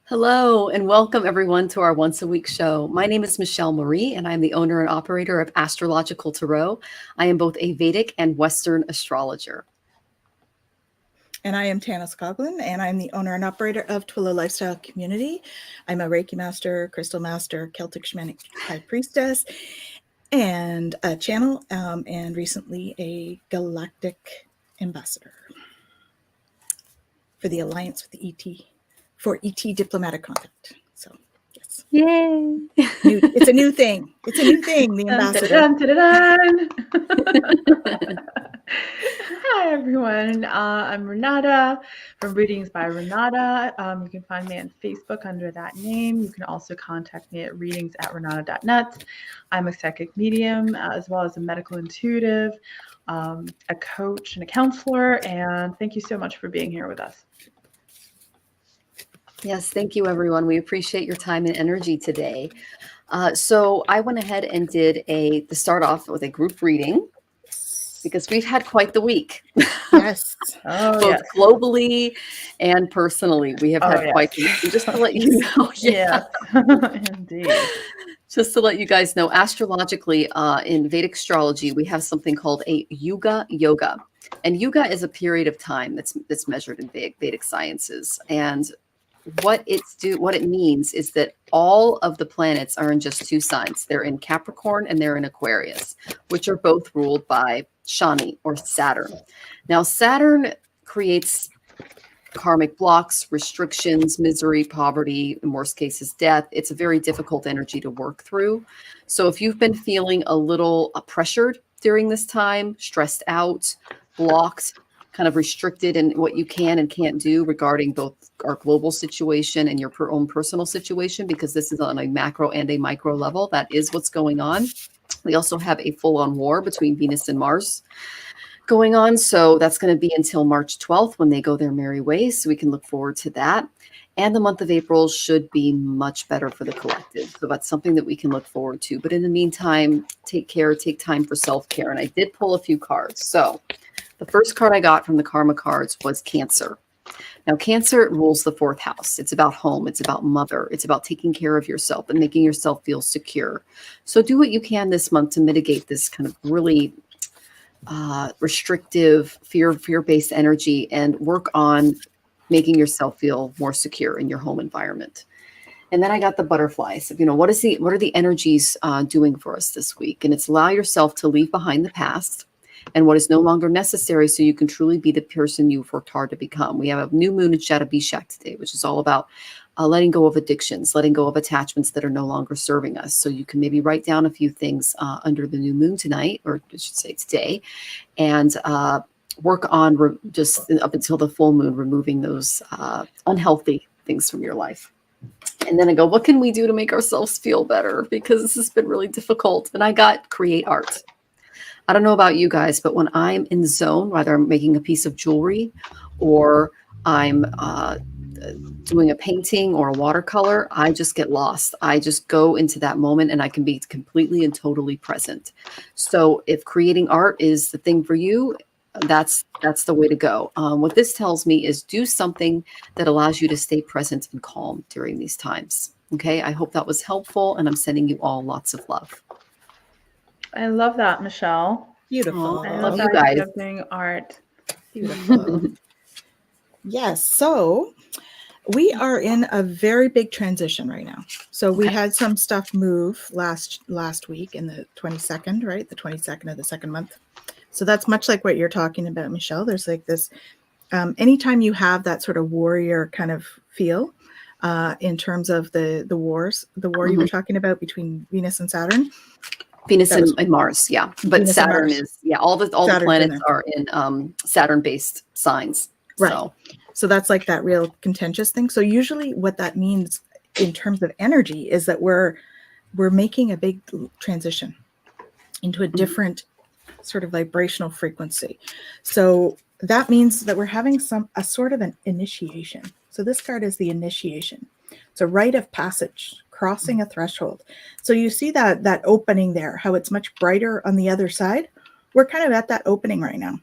Hello and welcome everyone to our once a week show. My name is Michelle Marie and I'm the owner and operator of Astrological Tarot. I am both a Vedic and Western astrologer. And I am Tanys Coughlan, and I'm the owner and operator of Twillow Lifestyle Community. I'm a Reiki master, crystal master, Celtic Shamanic high priestess, and a channel, and recently a galactic ambassador for the Alliance with the ET, for ET diplomatic contact. So, yes. Yay! It's a new thing. It's a new thing, the ambassador. Dun, dun, dun, dun, dun. Hi, everyone. I'm Renata from Readings by Renata. You can find me on Facebook under that name. You can also contact me at readings@renata.net. I'm a psychic medium, as well as a medical intuitive, a coach and a counselor. And thank you so much for being here with us. Yes, thank you, everyone. We appreciate your time and energy today. So I went ahead and did to start off with a group reading because we've had quite the week. Yes. Both yes. Globally and personally, we have had quite the week. And just to let you know, yes, indeed. Just to let you guys know, astrologically, in Vedic astrology, we have something called a Yuga Yoga. And Yuga is a period of time that's measured in Vedic sciences. And what it means is that all of the planets are in just two signs. They're in Capricorn and they're in Aquarius, which are both ruled by Shani or Saturn. Now, Saturn creates karmic blocks, restrictions, misery, poverty, in worst cases, death. It's a very difficult energy to work through. So if you've been feeling a little pressured during this time, stressed out, blocked, kind of restricted in what you can and can't do regarding both our global situation and your own personal situation, because this is on a macro and a micro level. That is what's going on. We also have a full-on war between Venus and Mars going on. So that's going to be until March 12th when they go their merry ways. So we can look forward to that. And the month of April should be much better for the collective. So that's something that we can look forward to. But in the meantime, take care, take time for self-care. And I did pull a few cards. So the first card I got from the Karma cards was Cancer. Now, Cancer rules the fourth house. It's about home. It's about mother. It's about taking care of yourself and making yourself feel secure. So do what you can this month to mitigate this kind of really restrictive, fear-based energy and work on making yourself feel more secure in your home environment. And then I got the butterflies. What are the energies doing for us this week? And it's allow yourself to leave behind the past and what is no longer necessary so you can truly be the person you've worked hard to become. We have a new moon in Shadow Bishak today, which is all about letting go of addictions, letting go of attachments that are no longer serving us. So you can maybe write down a few things under the new moon tonight, or I should say today, and work on just up until the full moon, removing those unhealthy things from your life. And then I go, what can we do to make ourselves feel better? Because this has been really difficult. And I got create art. I don't know about you guys, but when I'm in the zone, whether I'm making a piece of jewelry or I'm doing a painting or a watercolor, I just get lost. I just go into that moment and I can be completely and totally present. So if creating art is the thing for you, that's the way to go. What this tells me is do something that allows you to stay present and calm during these times. Okay, I hope that was helpful, and I'm sending you all lots of love. I love that, Michelle. Beautiful. I love you guys. doing art. Beautiful. Yes. So we are in a very big transition right now. So we had some stuff move last week in the 22nd, right? The 22nd of the second month. So that's much like what you're talking about, Michelle. There's like this, anytime you have that sort of warrior kind of feel in terms of the war you were talking about between Venus and Saturn. Venus and Mars, yeah. But Venus Saturn is, all the planets are in Saturn-based signs. Right. So that's like that real contentious thing. So usually what that means in terms of energy is that we're making a big transition into a different sort of vibrational frequency. So that means that we're having a sort of an initiation. So this card is the initiation. It's a rite of passage, crossing a threshold. So you see that opening there, how it's much brighter on the other side. We're kind of at that opening right now.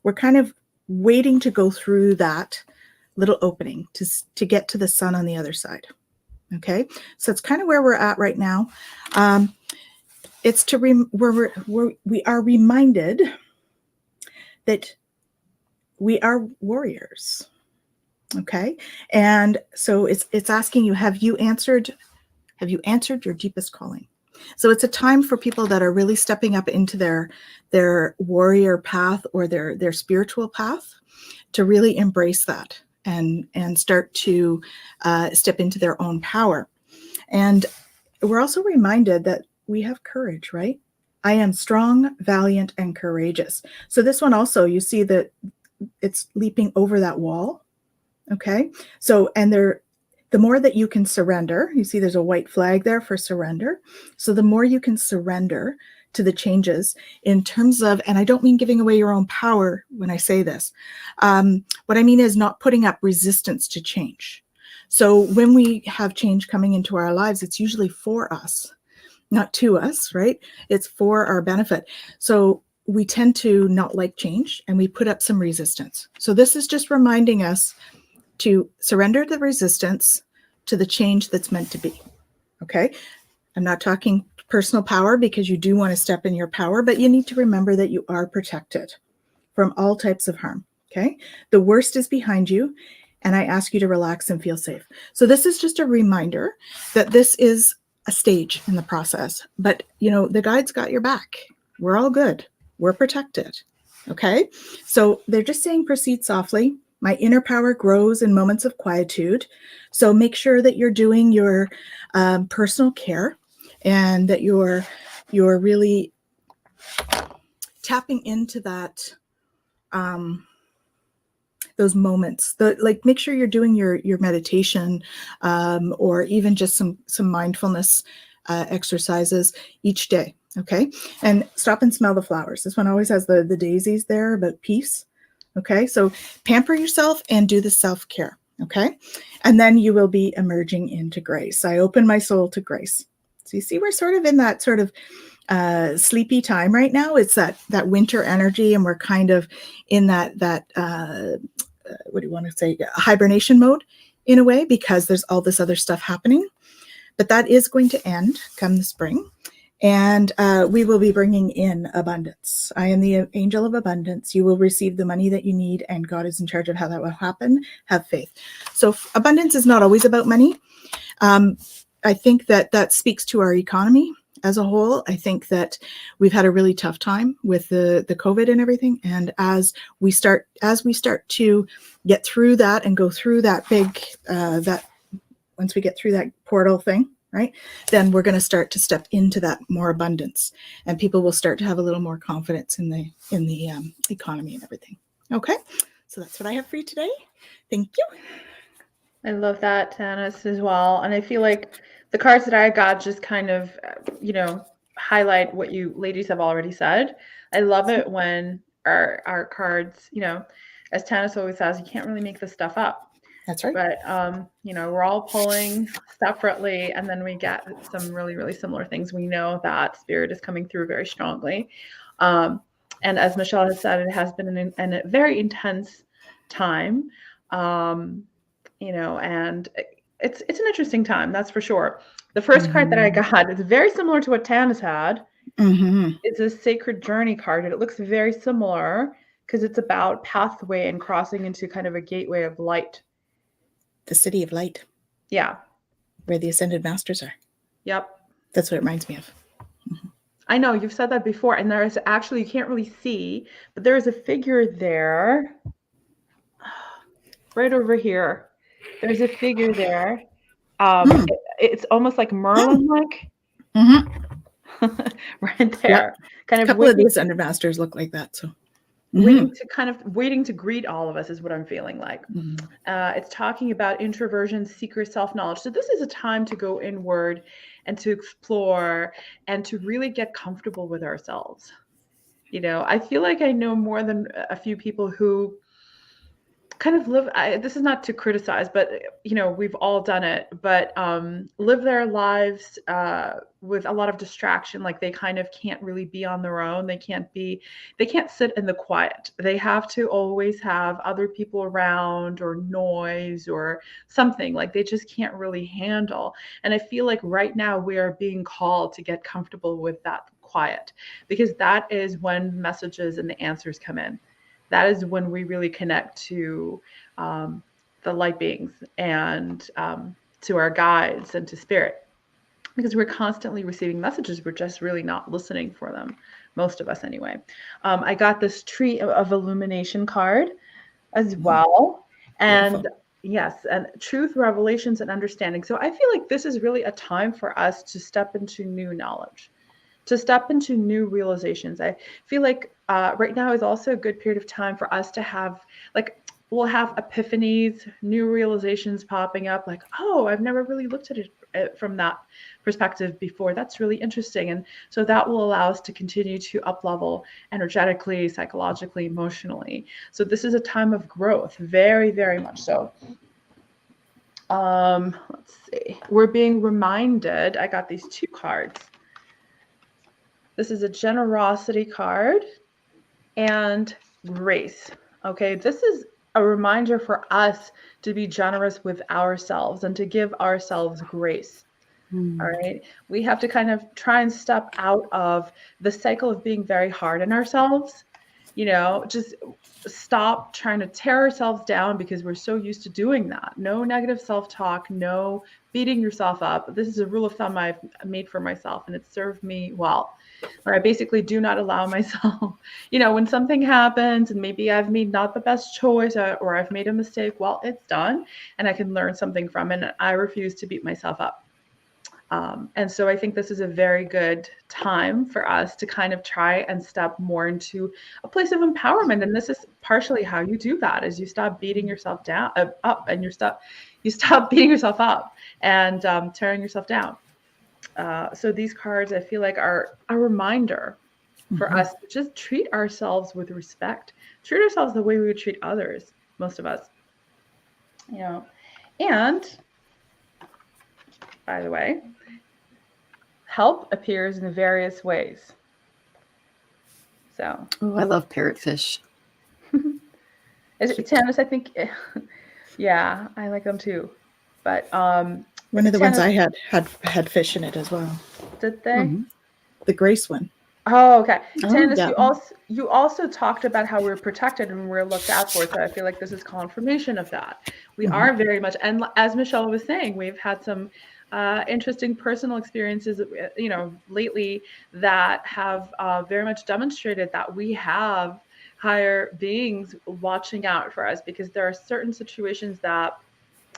We're kind of waiting to go through that little opening to get to the sun on the other side. Okay, so it's kind of where we're at right now. It's to we are reminded that we are warriors. Okay, and so it's asking you, have you answered your deepest calling? So it's a time for people that are really stepping up into their warrior path or their spiritual path to really embrace that and start to step into their own power. And we're also reminded that we have courage, right? I am strong, valiant, and courageous. So this one also, you see that it's leaping over that wall. Okay. So, and the more that you can surrender, you see there's a white flag there for surrender. So the more you can surrender to the changes in terms of, and I don't mean giving away your own power when I say this. What I mean is not putting up resistance to change. So when we have change coming into our lives, it's usually for us, not to us, right? It's for our benefit. So we tend to not like change and we put up some resistance. So this is just reminding us to surrender the resistance to the change that's meant to be. Okay. I'm not talking personal power because you do want to step in your power, but you need to remember that you are protected from all types of harm. Okay. The worst is behind you, and I ask you to relax and feel safe. So this is just a reminder that this is a stage in the process, but the guides got your back. We're all good. We're protected. Okay. So they're just saying proceed softly. My inner power grows in moments of quietude. So make sure that you're doing your personal care and that you're really tapping into that, those moments. Make sure you're doing your meditation or even just some mindfulness exercises each day. Okay. And stop and smell the flowers. This one always has the daisies there about peace. Okay, so pamper yourself and do the self-care, okay? And then you will be emerging into grace. I open my soul to grace. So you see, we're sort of in that sort of sleepy time right now. It's that winter energy, and we're kind of in that what do you want to say, hibernation mode in a way, because there's all this other stuff happening. But that is going to end come the spring. And we will be bringing in abundance. I am the angel of abundance. You will receive the money that you need, and God is in charge of how that will happen. Have faith. So abundance is not always about money. I think that speaks to our economy as a whole. I think that we've had a really tough time with the COVID and everything. And as we start to get through that and go through that big, once we get through that portal thing, right, then we're going to start to step into that more abundance, and people will start to have a little more confidence in the economy and everything. Okay, so that's what I have for you today. Thank you. I love that, Tanys, as well. And I feel like the cards that I got just kind of, highlight what you ladies have already said. I love it when our cards, as Tanys always says, you can't really make this stuff up. That's right. But, we're all pulling separately, and then we get some really, really similar things. We know that spirit is coming through very strongly. And as Michelle has said, it has been a very intense time, and it's an interesting time, that's for sure. The first card that I got is very similar to what Tanys had. It's a sacred journey card, and it looks very similar because it's about pathway and crossing into kind of a gateway of light. The city of light. Yeah. Where the ascended masters are. Yep. That's what it reminds me of. I know you've said that before, and there is actually, you can't really see, but there is a figure there right over here. There's a figure there. It's almost like Merlin-like. Right there. Yep. Kind of a couple of the ascended masters look like that. So waiting to greet all of us is what I'm feeling like. It's talking about introversion, secret self-knowledge. So this is a time to go inward and to explore and to really get comfortable with ourselves. I feel like I know more than a few people who kind of live, this is not to criticize, but we've all done it, but live their lives with a lot of distraction. Like they kind of can't really be on their own. They can't sit in the quiet. They have to always have other people around or noise or something. Like they just can't really handle. And I feel like right now we are being called to get comfortable with that quiet, because that is when messages and the answers come in. That is when we really connect to the light beings and to our guides and to spirit, because we're constantly receiving messages. We're just really not listening for them, most of us anyway. I got this Tree of Illumination card as well. And Beautiful. yes, and truth, revelations, and understanding. So I feel like this is really a time for us to step into new knowledge, to step into new realizations. I feel like right now is also a good period of time for us to have, like, we'll have epiphanies, new realizations popping up, like, oh, I've never really looked at it from that perspective before. That's really interesting. And so that will allow us to continue to up-level energetically, psychologically, emotionally. So this is a time of growth, very, very much so. Let's see. We're being reminded, I got these two cards. This is a generosity card and grace. Okay, this is a reminder for us to be generous with ourselves and to give ourselves grace. All right, we have to kind of try and step out of the cycle of being very hard on ourselves. Just stop trying to tear ourselves down, because we're so used to doing that. No negative self-talk, no beating yourself up. This is a rule of thumb I've made for myself, and it's served me well. Where I basically do not allow myself, when something happens and maybe I've made not the best choice or I've made a mistake, well, it's done and I can learn something from it. And I refuse to beat myself up. And so I think this is a very good time for us to kind of try and step more into a place of empowerment. And this is partially how you do that, is you stop beating yourself down up, and you stop beating yourself up and tearing yourself down. So these cards, I feel like, are a reminder for us to just treat ourselves with respect, treat ourselves the way we would treat others, most of us, and by the way, help appears in various ways. So, Oh, I love parrotfish. Tanys, I think, yeah, I like them too. But one of the ones I had fish in it as well. Did they? The grace one. Oh, okay. Tanys, yeah. you also talked about how we're protected and we're looked out for. So I feel like this is confirmation of that. We are very much, and as Michelle was saying, we've had some interesting personal experiences, lately that have very much demonstrated that we have higher beings watching out for us, because there are certain situations that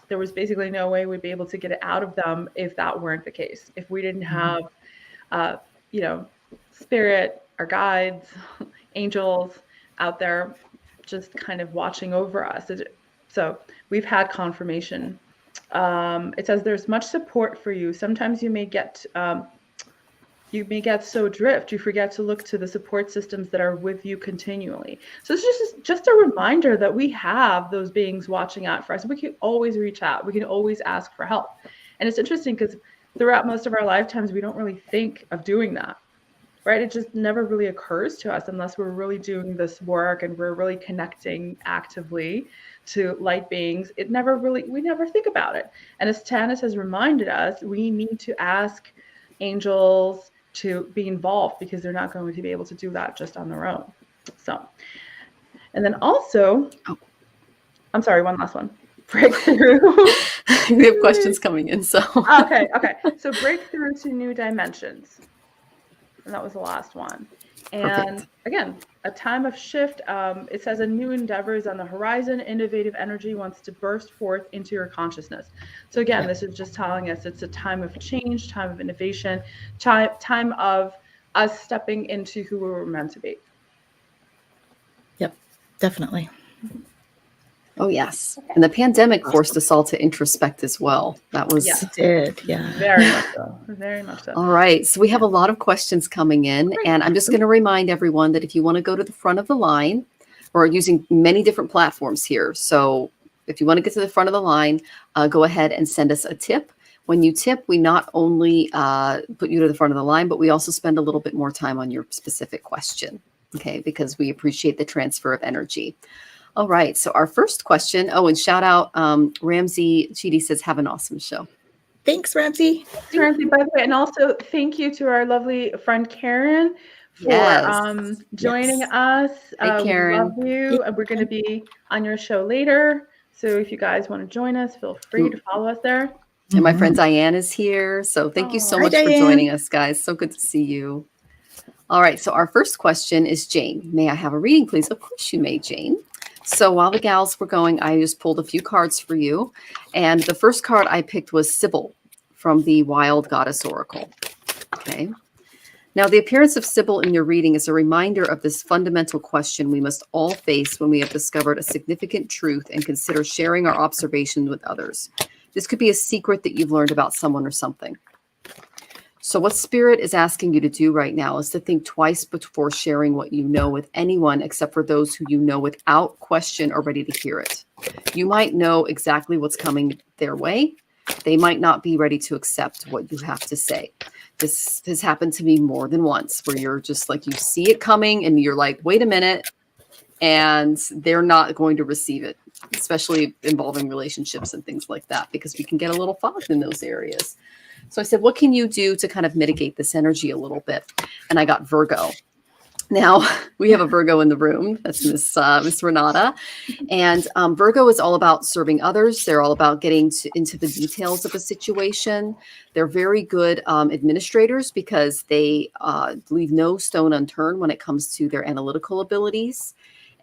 there was basically no way we'd be able to get out of them if that weren't the case. If we didn't have, spirit, our guides, angels out there just kind of watching over us. So we've had confirmation. It says there's much support for you. Sometimes you may get so drift, you forget to look to the support systems that are with you continually. So it's just a reminder that we have those beings watching out for us. We can always reach out. We can always ask for help. And it's interesting because throughout most of our lifetimes, we don't really think of doing that, right? It just never really occurs to us unless we're really doing this work and we're really connecting actively to light beings. We never think about it. And as Tanys has reminded us, we need to ask angels to be involved, because they're not going to be able to do that just on their own. So, and then also, I'm sorry, one last one. Breakthrough. We have questions coming in, so. Okay. So breakthrough to new dimensions. And that was the last one. And Perfect. Again, a time of shift. It says a new endeavor is on the horizon. Innovative energy wants to burst forth into your consciousness. So again, this is just telling us it's a time of change, time of innovation, time of us stepping into who we were meant to be. Yep, definitely. Oh, yes. And the pandemic forced us all to introspect as well. That was... Yes. It did, yeah. Very much so. Very much so. All right. So we have a lot of questions coming in. And I'm just going to remind everyone that if you want to go to the front of the line, We're using many different platforms here. So if you want to get to the front of the line, go ahead and send us a tip. When you tip, we not only put you to the front of the line, but we also spend a little bit more time on your specific question, okay? Because we appreciate the transfer of energy. All right, so our first question, and shout out, Ramsey Chidi says, have an awesome show. Thanks, Ramsey. Thanks, Ramsey, by the way. And also thank you to our lovely friend Karen for joining us. Hey, Karen. We love you. And we're going to be on your show later. So if you guys want to join us, feel free to follow us there. And my friend Diane is here. So thank you so much for joining us, guys. So good to see you. All right, so our first question is Jane. May I have a reading, please? Of course you may, Jane. So while the gals were going, I just pulled a few cards for you. And the first card I picked was Sybil from the Wild Goddess Oracle. Okay. Now, the appearance of Sybil in your reading is a reminder of this fundamental question we must all face when we have discovered a significant truth and consider sharing our observations with others. This could be a secret that you've learned about someone or something. So what Spirit is asking you to do right now is to think twice before sharing what you know with anyone except for those who you know without question are ready to hear it. You might know exactly what's coming their way. They might not be ready to accept what you have to say. This has happened to me more than once where you're just like, you see it coming and you're like, wait a minute, and they're not going to receive it, especially involving relationships and things like that, because we can get a little fogged in those areas. So I said, what can you do to kind of mitigate this energy a little bit? And I got Virgo. Now, we have a Virgo in the room. That's Miss Renata. And Virgo is all about serving others. They're all about getting into the details of a situation. They're very good administrators because they leave no stone unturned when it comes to their analytical abilities.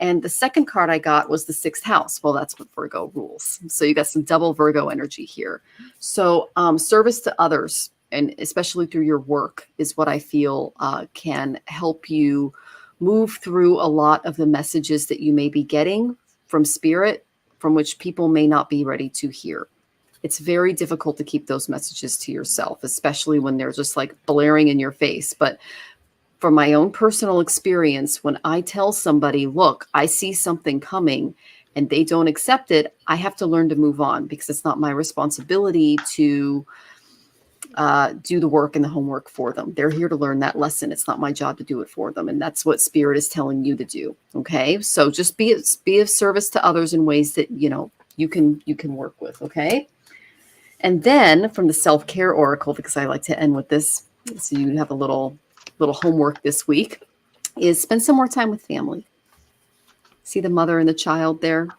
And the second card I got was the 6th house. Well, that's what Virgo rules. So you got some double Virgo energy here. So service to others, and especially through your work, is what I feel can help you move through a lot of the messages that you may be getting from Spirit, from which people may not be ready to hear. It's very difficult to keep those messages to yourself, especially when they're just like blaring in your face. But from my own personal experience, when I tell somebody, look, I see something coming and they don't accept it, I have to learn to move on because it's not my responsibility to do the work and the homework for them. They're here to learn that lesson. It's not my job to do it for them. And that's what Spirit is telling you to do. Okay. So just be of service to others in ways that, you know, you can work with. Okay. And then from the self-care oracle, because I like to end with this, so you have a little homework this week, is spend some more time with family. See the mother and the child there.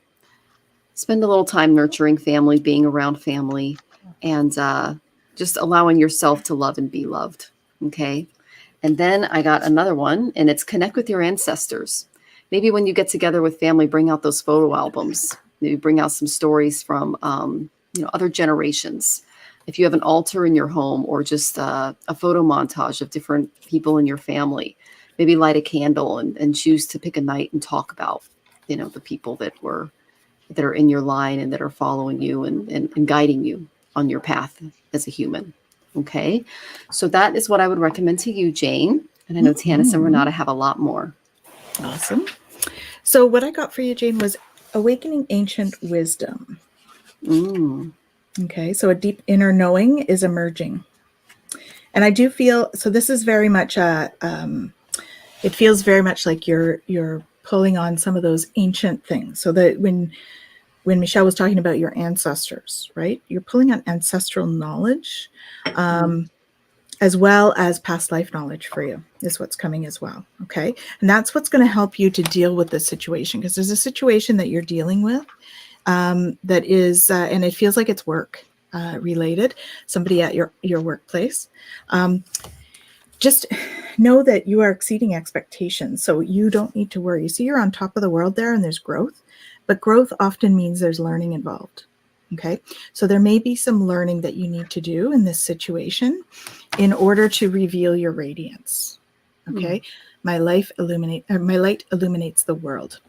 Spend a little time nurturing family, being around family, and just allowing yourself to love and be loved. Okay. And then I got another one, and it's connect with your ancestors. Maybe when you get together with family, bring out those photo albums. Maybe bring out some stories from other generations. If you have an altar in your home or just a photo montage of different people in your family, maybe light a candle and choose to pick a night and talk about, the people that are in your line and that are following you and guiding you on your path as a human. Okay. So that is what I would recommend to you, Jane. And I know Tanys and Renata have a lot more. Awesome. So what I got for you, Jane, was awakening ancient wisdom. Okay, so a deep inner knowing is emerging. And I do feel, so this is very much, it feels very much like you're pulling on some of those ancient things. So that when Michelle was talking about your ancestors, right? You're pulling on ancestral knowledge, as well as past life knowledge for you is what's coming as well. Okay. And that's what's going to help you to deal with this situation, because there's a situation that you're dealing with that is, and it feels like it's work related, somebody at your workplace. Just know that you are exceeding expectations. So you don't need to worry. So you're on top of the world there and there's growth, but growth often means there's learning involved. Okay. So there may be some learning that you need to do in this situation in order to reveal your radiance. Okay. My light illuminates the world.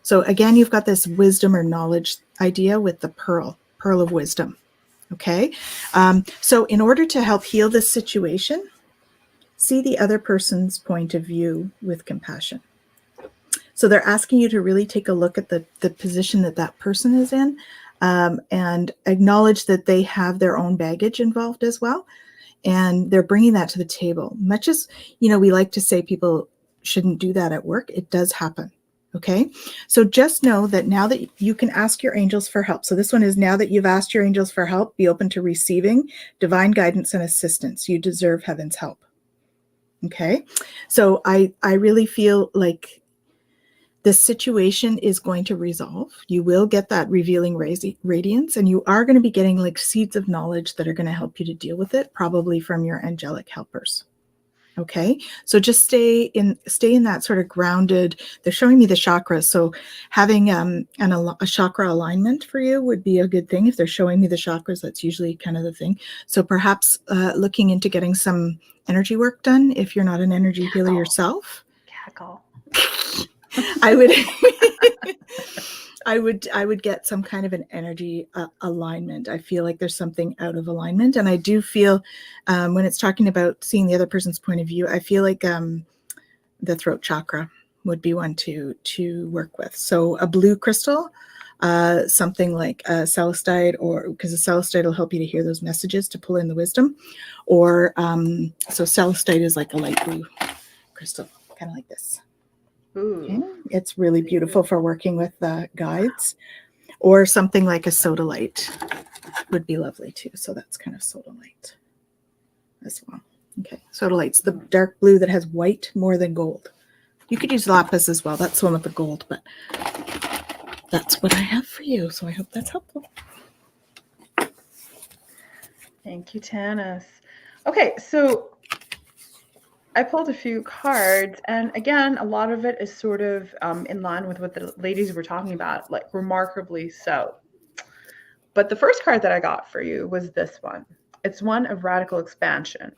So again, you've got this wisdom or knowledge idea with the pearl of wisdom. Okay. So in order to help heal this situation, see the other person's point of view with compassion. So they're asking you to really take a look at the position that that person is in, and acknowledge that they have their own baggage involved as well. And they're bringing that to the table. Much as, we like to say people shouldn't do that at work, it does happen. Okay. So just know that now that you can ask your angels for help. So this one is, now that you've asked your angels for help, be open to receiving divine guidance and assistance. You deserve heaven's help. Okay. So I really feel like this situation is going to resolve. You will get that revealing radiance, and you are going to be getting like seeds of knowledge that are going to help you to deal with it, probably from your angelic helpers. Okay, so just stay in that sort of grounded. They're showing me the chakras, so having a chakra alignment for you would be a good thing. If they're showing me the chakras, that's usually kind of the thing. So perhaps looking into getting some energy work done if you're not an energy healer yourself. Cackle. I would get some kind of an energy alignment. I feel like there's something out of alignment. And I do feel when it's talking about seeing the other person's point of view, I feel like the throat chakra would be one to work with. So a blue crystal, something like a celestite, or because the celestite will help you to hear those messages, to pull in the wisdom. Or so celestite is like a light blue crystal, kind of like this. Ooh. Okay. It's really beautiful for working with the guides, or something like a sodalite would be lovely too. So that's kind of sodalite as well. Okay, sodalite's the dark blue that has white more than gold. You could use lapis as well. That's the one with the gold, but that's what I have for you. So I hope that's helpful. Thank you, Tanys. Okay, so I pulled a few cards, and again, a lot of it is sort of in line with what the ladies were talking about, like remarkably so. But the first card that I got for you was this one. It's one of radical expansion.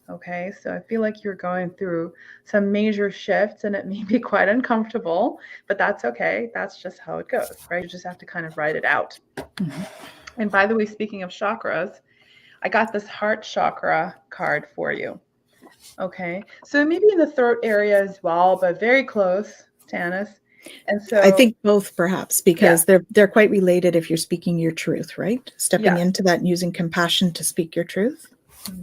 Okay, so I feel like you're going through some major shifts, and it may be quite uncomfortable, but that's okay. That's just how it goes, right? You just have to kind of write it out. Mm-hmm. And by the way, speaking of chakras, I got this heart chakra card for you. Okay, so maybe in the throat area as well, but very close, Tanys. And so I think both, perhaps, because they're quite related if you're speaking your truth, right? Stepping into that and using compassion to speak your truth.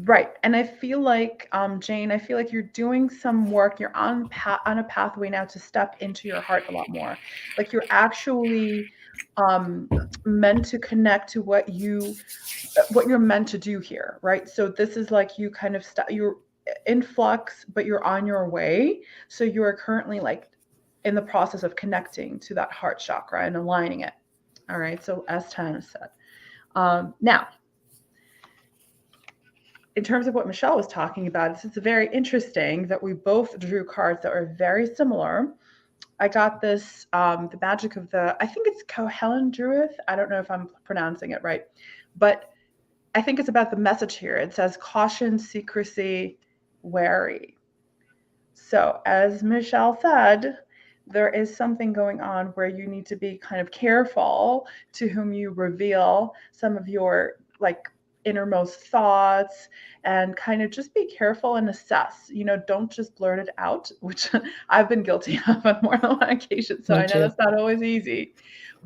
Right. And I feel like, Jane, I feel like you're doing some work. You're on a pathway now to step into your heart a lot more. Like you're actually meant to connect to what you're meant to do here, right? So this is like you kind of you're in flux, but you're on your way. So you are currently like in the process of connecting to that heart chakra and aligning it. All right. So as Tanys said, now, in terms of what Michelle was talking about, it's very interesting that we both drew cards that are very similar. I got this, the magic of I think it's Helen Druith. I don't know if I'm pronouncing it right, but I think it's about the message here. It says caution, secrecy, wary. So as Michelle said, there is something going on where you need to be kind of careful to whom you reveal some of your like innermost thoughts, and kind of just be careful and assess, don't just blurt it out, which I've been guilty of on more than one occasion. So I know that's not always easy,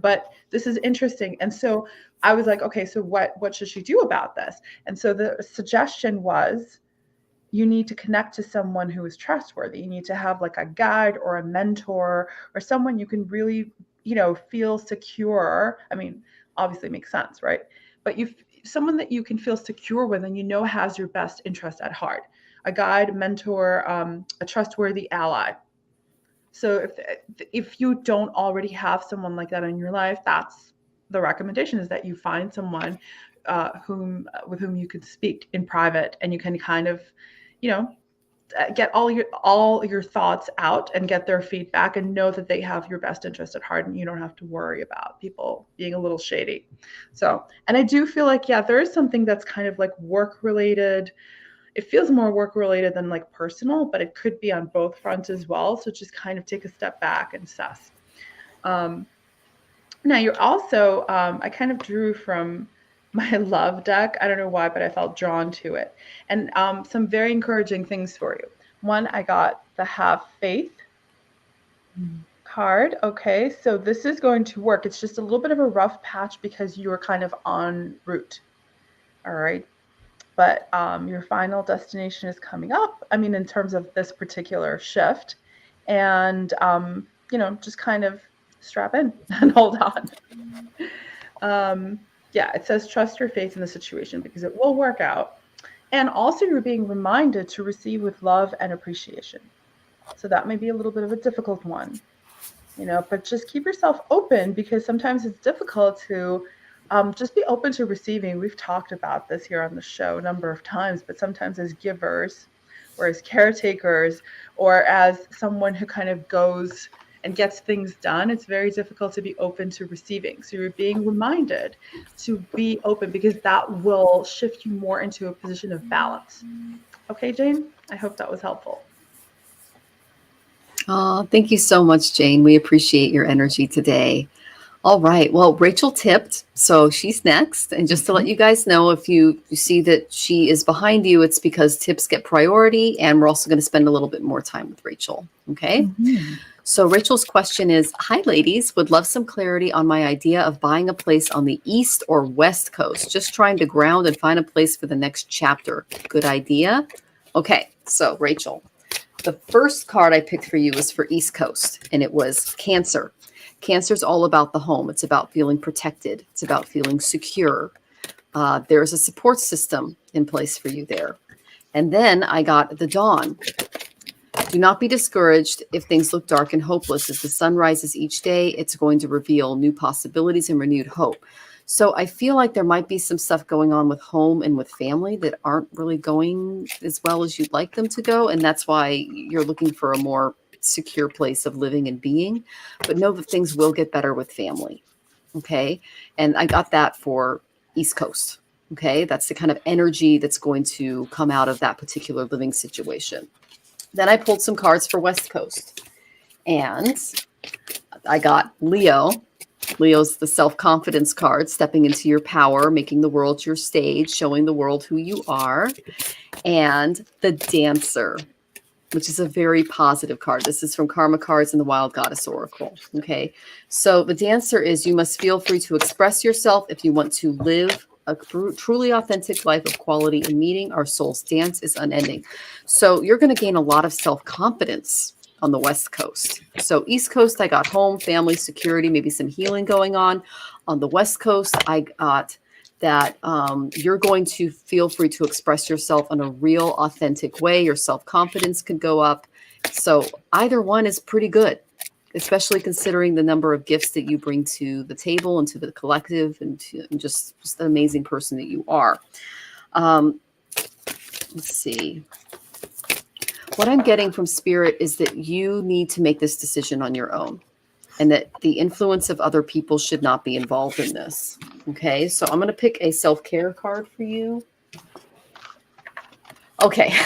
but this is interesting. And so I was like, okay, so what should she do about this? And so the suggestion was, you need to connect to someone who is trustworthy. You need to have like a guide or a mentor or someone you can really, feel secure. I mean, obviously it makes sense, right? But someone that you can feel secure with and has your best interest at heart. A guide, mentor, a trustworthy ally. So if you don't already have someone like that in your life, that's the recommendation, is that you find someone with whom you can speak in private, and you can kind of, get all your thoughts out and get their feedback and know that they have your best interest at heart, and you don't have to worry about people being a little shady. So, and I do feel like, there is something that's kind of like work related. It feels more work related than like personal, but it could be on both fronts as well. So just kind of take a step back and assess. Now you're also, I kind of drew from my love deck. I don't know why, but I felt drawn to it. And some very encouraging things for you. One, I got the have faith card. Okay, so this is going to work. It's just a little bit of a rough patch because you're kind of en route. All right. But your final destination is coming up. I mean, in terms of this particular shift. And, just kind of strap in and hold on. Yeah, it says trust your faith in the situation because it will work out. And also you're being reminded to receive with love and appreciation. So that may be a little bit of a difficult one, but just keep yourself open because sometimes it's difficult to just be open to receiving. We've talked about this here on the show a number of times, but sometimes as givers or as caretakers or as someone who kind of goes and gets things done, it's very difficult to be open to receiving. So you're being reminded to be open because that will shift you more into a position of balance. Okay, Jane, I hope that was helpful. Oh, thank you so much, Jane. We appreciate your energy today. All right. Well, Rachel tipped, so she's next. And just to let you guys know, if you see that she is behind you, it's because tips get priority. And we're also going to spend a little bit more time with Rachel. Okay. Mm-hmm. So Rachel's question is, hi, ladies. Would love some clarity on my idea of buying a place on the East or West Coast. Just trying to ground and find a place for the next chapter. Good idea. Okay. So Rachel, the first card I picked for you was for East Coast, and it was Cancer. Cancer is all about the home. It's about feeling protected. It's about feeling secure. There's a support system in place for you there. And then I got the Dawn. Do not be discouraged if things look dark and hopeless. As the sun rises each day, it's going to reveal new possibilities and renewed hope. So I feel like there might be some stuff going on with home and with family that aren't really going as well as you'd like them to go. And that's why you're looking for a more secure place of living and being. But know that things will get better with family. Okay. And I got that for East Coast. Okay. That's the kind of energy that's going to come out of that particular living situation. Then I pulled some cards for West Coast. And I got Leo. Leo's the self-confidence card, stepping into your power, making the world your stage, showing the world who you are. And the Dancer, which is a very positive card. This is from Karma Cards and the Wild Goddess Oracle. Okay. So the Dancer is, you must feel free to express yourself if you want to live a truly authentic life of quality and meaning. Our soul's dance is unending. So you're going to gain a lot of self-confidence on the West Coast. So East Coast, I got home, family, security, maybe some healing going on. On the West Coast, I got that you're going to feel free to express yourself in a real, authentic way. Your self-confidence could go up. So either one is pretty good, especially considering the number of gifts that you bring to the table and to the collective and just the amazing person that you are. Let's see. What I'm getting from Spirit is that you need to make this decision on your own and that the influence of other people should not be involved in this. Okay, so I'm going to pick a self-care card for you. Okay.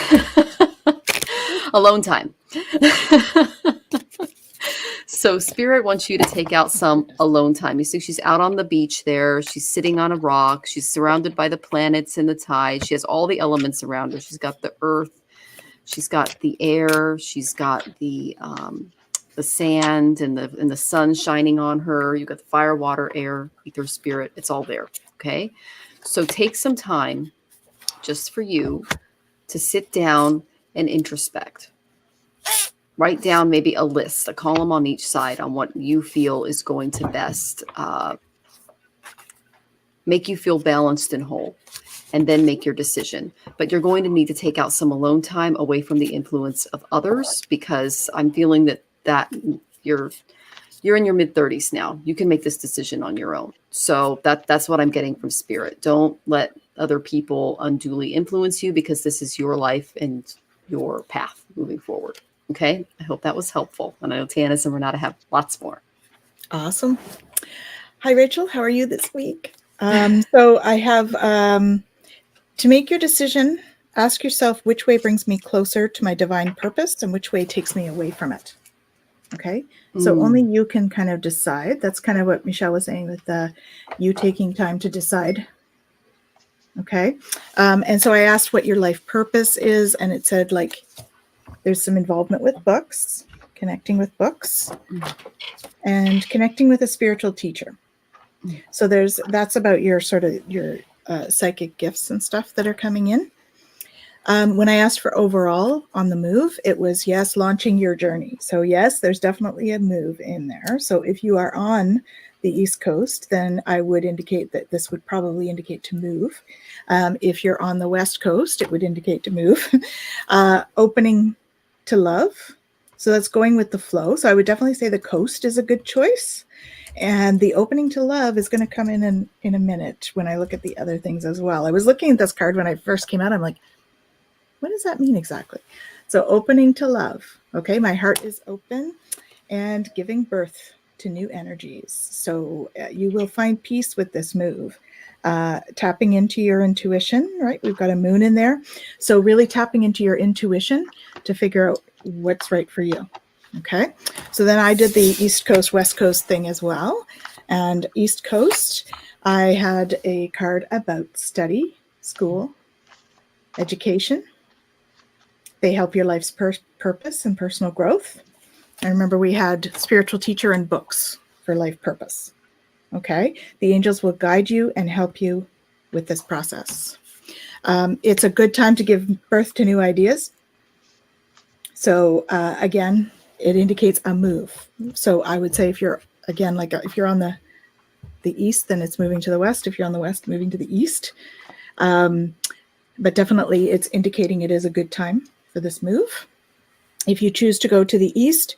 Alone time. So Spirit wants you to take out some alone time. You see she's out on the beach there. She's sitting on a rock. She's surrounded by the planets and the tide. She has all the elements around her. She's got the earth. She's got the air. She's got the sand and the sun shining on her. You've got the fire, water, air, ether, spirit. It's all there. Okay. So take some time just for you to sit down and introspect. Write down maybe a list, a column on each side on what you feel is going to best make you feel balanced and whole. And then make your decision. But you're going to need to take out some alone time away from the influence of others, because I'm feeling that you're in your mid-30s now. You can make this decision on your own. So that's what I'm getting from Spirit. Don't let other people unduly influence you, because this is your life and your path moving forward. Okay? I hope that was helpful. And I know Tanys and Renata have lots more. Awesome. Hi, Rachel. How are you this week? So I have... to make your decision, ask yourself which way brings me closer to my divine purpose and which way takes me away from it. Okay. So only you can kind of decide. That's kind of what Michelle was saying with you taking time to decide. Okay. And so I asked what your life purpose is, and it said like there's some involvement with books. connecting with books, and connecting with a spiritual teacher. So that's about your sort of your psychic gifts and stuff that are coming in. When I asked for overall on the move, it was yes, launching your journey. So yes, there's definitely a move in there. So if you are on the East Coast, then I would indicate that this would probably indicate to move. If you're on the West Coast, it would indicate to move. Opening to love. So that's going with the flow. So I would definitely say the coast is a good choice. And the opening to love is going to come in a minute when I look at the other things as well. I was looking at this card when I first came out. I'm like, what does that mean exactly? So opening to love. Okay, my heart is open and giving birth to new energies. So you will find peace with this move. Tapping into your intuition, right? We've got a moon in there. So really tapping into your intuition to figure out what's right for you. Okay, so then I did the East Coast, West Coast thing as well. And East Coast, I had a card about study, school, education. They help your life's purpose and personal growth. I remember we had spiritual teacher and books for life purpose. Okay, the angels will guide you and help you with this process. It's a good time to give birth to new ideas. So again, it indicates a move. So I would say if you're, again, like if you're on the east, then it's moving to the west. If you're on the west, moving to the east. But definitely it's indicating it is a good time for this move. If you choose to go to the east,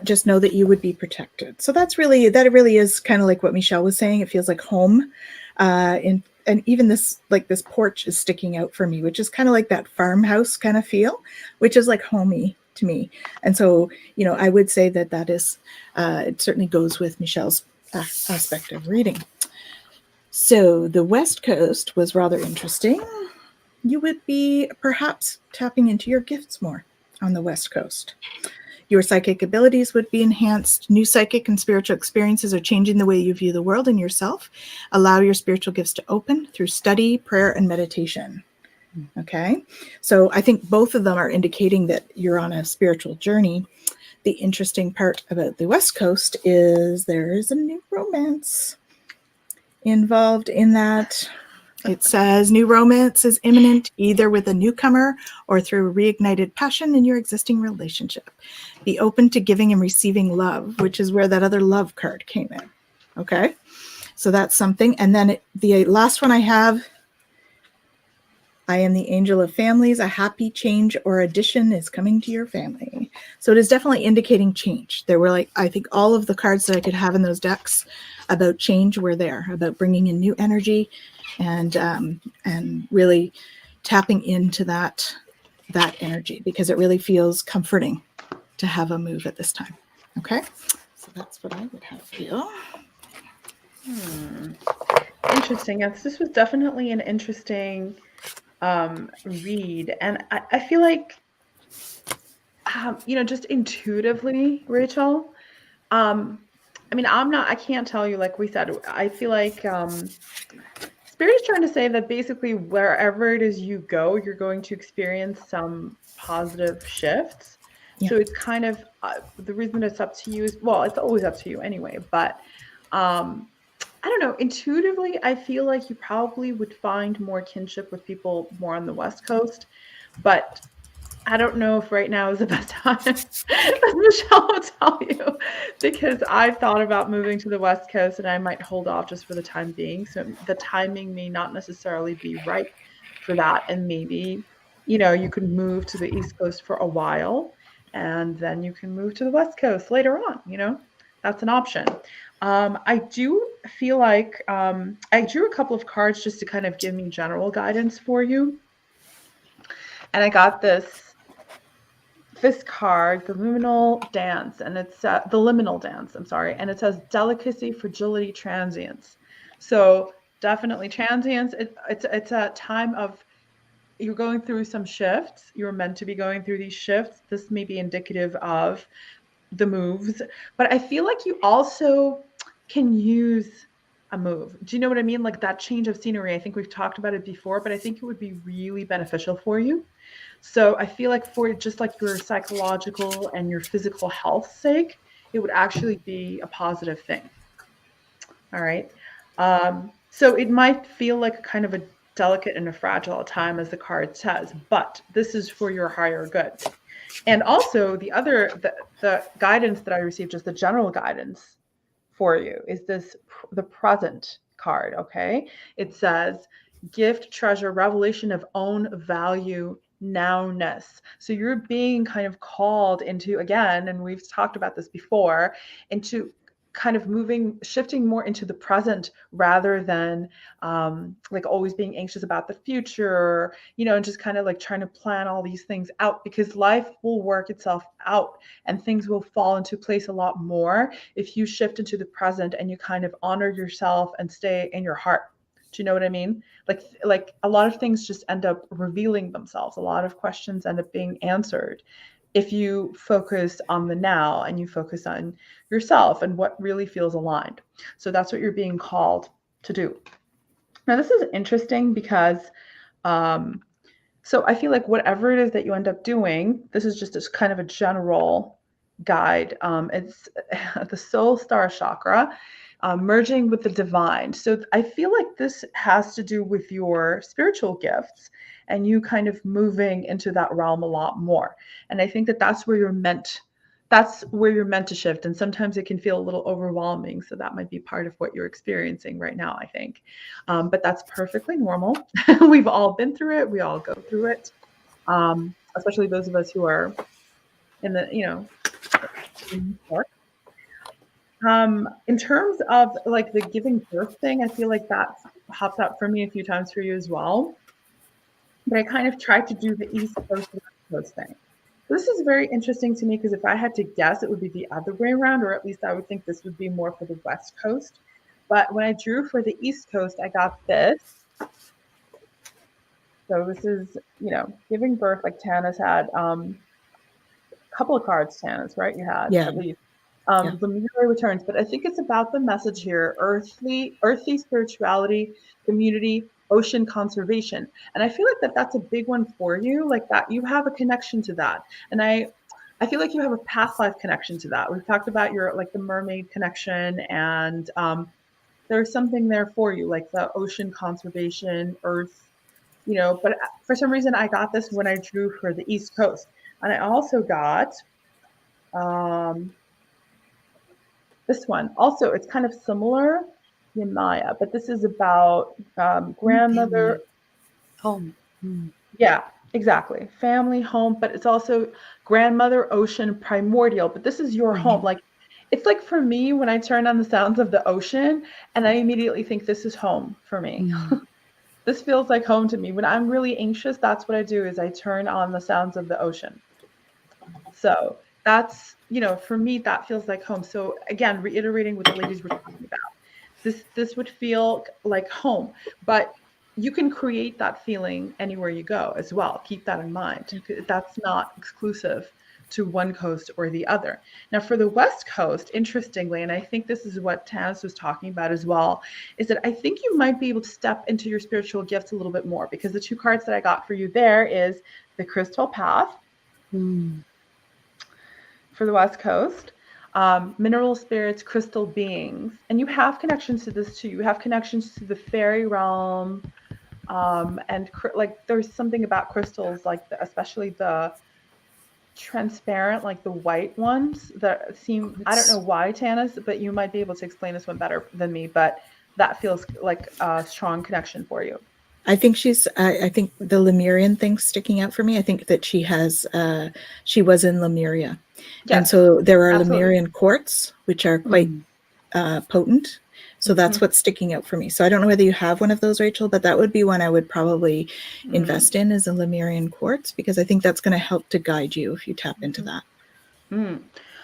just know that you would be protected. So that really is kind of like what Michelle was saying. It feels like home. And even this porch is sticking out for me, which is kind of like that farmhouse kind of feel, which is like homey to me. And so, I would say that is, it certainly goes with Michelle's aspect of reading. So the West Coast was rather interesting. You would be perhaps tapping into your gifts more on the West Coast. Your psychic abilities would be enhanced. New psychic and spiritual experiences are changing the way you view the world and yourself. Allow your spiritual gifts to open through study, prayer, and meditation. Okay, so I think both of them are indicating that you're on a spiritual journey. The interesting part about the West Coast is there is a new romance involved in that. It says new romance is imminent, either with a newcomer or through a reignited passion in your existing relationship. Be open to giving and receiving love, which is where that other love card came in. Okay, so that's something. And then the last one I have, I am the angel of families. A happy change or addition is coming to your family. So it is definitely indicating change. There were I think all of the cards that I could have in those decks about change were there, about bringing in new energy and really tapping into that energy, because it really feels comforting to have a move at this time. Okay, so that's what I would have for you. Interesting. Yes, this was definitely an interesting read, and I feel like just intuitively, Rachel, I can't tell you, like we said, I feel like Spirit's trying to say that basically wherever it is you go, you're going to experience some positive shifts. Yeah. So it's kind of the reason it's up to you is, well, it's always up to you anyway, but I don't know, intuitively, I feel like you probably would find more kinship with people more on the West Coast, but I don't know if right now is the best time, as Michelle will tell you, because I've thought about moving to the West Coast and I might hold off just for the time being. So the timing may not necessarily be right for that. And maybe, you could move to the East Coast for a while and then you can move to the West Coast later on, that's an option. I do feel like I drew a couple of cards just to kind of give me general guidance for you. And I got this card, the liminal dance, and it's the liminal dance, and it says delicacy, fragility, transience. So definitely transience. It's a time of, you're going through some shifts. You're meant to be going through these shifts. This may be indicative of the moves, but I feel like you also can use a move. Do you know what I mean? Like that change of scenery. I think we've talked about it before, but I think it would be really beneficial for you. So I feel like for just like your psychological and your physical health's sake, it would actually be a positive thing. All right. So it might feel like a kind of a delicate and a fragile time, as the card says, but this is for your higher good. And also the guidance that I received, just the general guidance for you, is the present card. Okay. It says gift, treasure, revelation of own value, nowness. So you're being kind of called into, again, and we've talked about this before, into kind of shifting more into the present rather than like always being anxious about the future, and just kind of like trying to plan all these things out, because life will work itself out and things will fall into place a lot more if you shift into the present and you kind of honor yourself and stay in your heart. Do you know what I mean? Like a lot of things just end up revealing themselves. A lot of questions end up being answered if you focus on the now and you focus on yourself and what really feels aligned. So that's what you're being called to do. Now, this is interesting because, so I feel like whatever it is that you end up doing, this is just as kind of a general guide. It's the soul star chakra, merging with the divine. So I feel like this has to do with your spiritual gifts and you kind of moving into that realm a lot more. And I think that that's where you're meant to shift. And sometimes it can feel a little overwhelming. So that might be part of what you're experiencing right now, I think. But that's perfectly normal. We've all been through it. We all go through it. Especially those of us who are in the, in work. In terms of like the giving birth thing, I feel like that hopped up for me a few times for you as well. But I kind of tried to do the East Coast, West Coast thing. This is very interesting to me because if I had to guess, it would be the other way around, or at least I would think this would be more for the West Coast. But when I drew for the East Coast, I got this. So this is, giving birth, like Tanys had a couple of cards, Tanys, right? You had at least. The Mirror returns, but I think it's about the message here: earthly spirituality, community, ocean conservation. And I feel like that's a big one for you, like that you have a connection to that. And I feel like you have a past life connection to that. We've talked about your like the mermaid connection, and there's something there for you, like the ocean conservation, earth, but for some reason I got this when I drew for the East Coast. And I also got this one. Also, it's kind of similar, Yamaya, but this is about grandmother. Home. Yeah, exactly. Family, home, but it's also grandmother, ocean, primordial. But this is your home. Like, it's like for me, when I turn on the sounds of the ocean, and I immediately think this is home for me. This feels like home to me. When I'm really anxious, that's what I do, is I turn on the sounds of the ocean. So that's, for me, that feels like home. So again, reiterating what the ladies were talking about, this would feel like home, but you can create that feeling anywhere you go as well. Keep that in mind. That's not exclusive to one coast or the other. Now for the West Coast, interestingly, and I think this is what Tanys was talking about as well, is that I think you might be able to step into your spiritual gifts a little bit more, because the two cards that I got for you there is the Crystal Path. For the West Coast, mineral spirits, crystal beings, and you have connections to this too. You have connections to the fairy realm, and like there's something about crystals, like especially the transparent, like the white ones that seem, I don't know why, Tanys, but you might be able to explain this one better than me, but that feels like a strong connection for you. I think I think the Lemurian thing's sticking out for me. I think that she was in Lemuria. Yes, and so there are absolutely Lemurian quartz, which are quite potent. So that's what's sticking out for me. So I don't know whether you have one of those, Rachel, but that would be one I would probably invest in, is a Lemurian quartz, because I think that's going to help to guide you if you tap into that.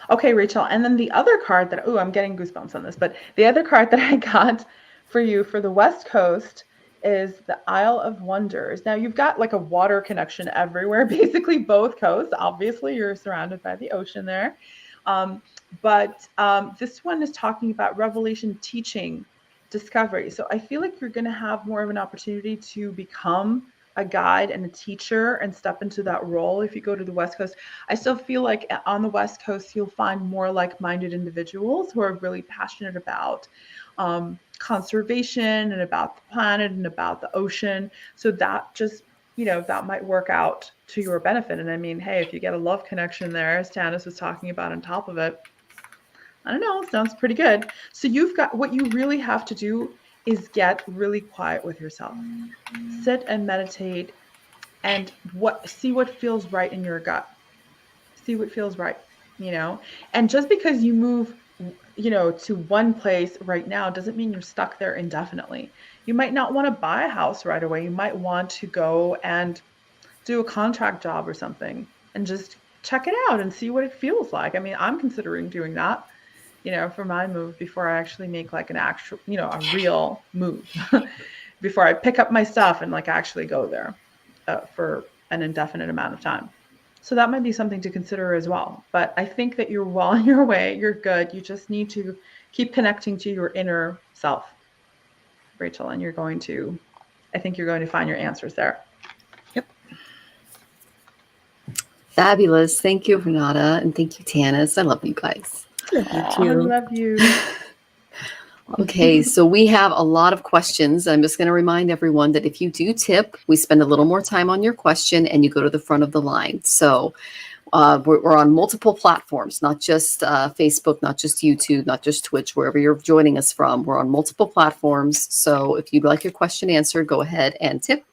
Okay, Rachel. And then the other card that, I'm getting goosebumps on this, but the other card that I got for you for the West Coast is the Isle of Wonders. Now you've got like a water connection everywhere, basically both coasts. Obviously you're surrounded by the ocean there. But this one is talking about revelation, teaching, discovery. So I feel like you're going to have more of an opportunity to become a guide and a teacher and step into that role if you go to the West Coast. I still feel like on the West Coast, you'll find more like-minded individuals who are really passionate about conservation and about the planet and about the ocean. So that just, that might work out to your benefit. And I mean, hey, if you get a love connection there, as Tanys was talking about on top of it, I don't know, sounds pretty good. So you've got, what you really have to do is get really quiet with yourself. Sit and meditate and see what feels right in your gut. See what feels right, and just because you move, to one place right now doesn't mean you're stuck there indefinitely. You might not want to buy a house right away. You might want to go and do a contract job or something and just check it out and see what it feels like. I mean, I'm considering doing that, for my move before I actually make like an actual, a real move before I pick up my stuff and like actually go there for an indefinite amount of time. So that might be something to consider as well. But I think that you're well on your way. You're good. You just need to keep connecting to your inner self, Rachel, and I think you're going to find your answers there. Yep. Fabulous. Thank you, Renata. And thank you, Tanys. I love you guys. Love you too. I love you. Okay, so we have a lot of questions. I'm just going to remind everyone that if you do tip, we spend a little more time on your question and you go to the front of the line. So we're on multiple platforms, not just Facebook, not just YouTube, not just Twitch, wherever you're joining us from. We're on multiple platforms. So if you'd like your question answered, go ahead and tip.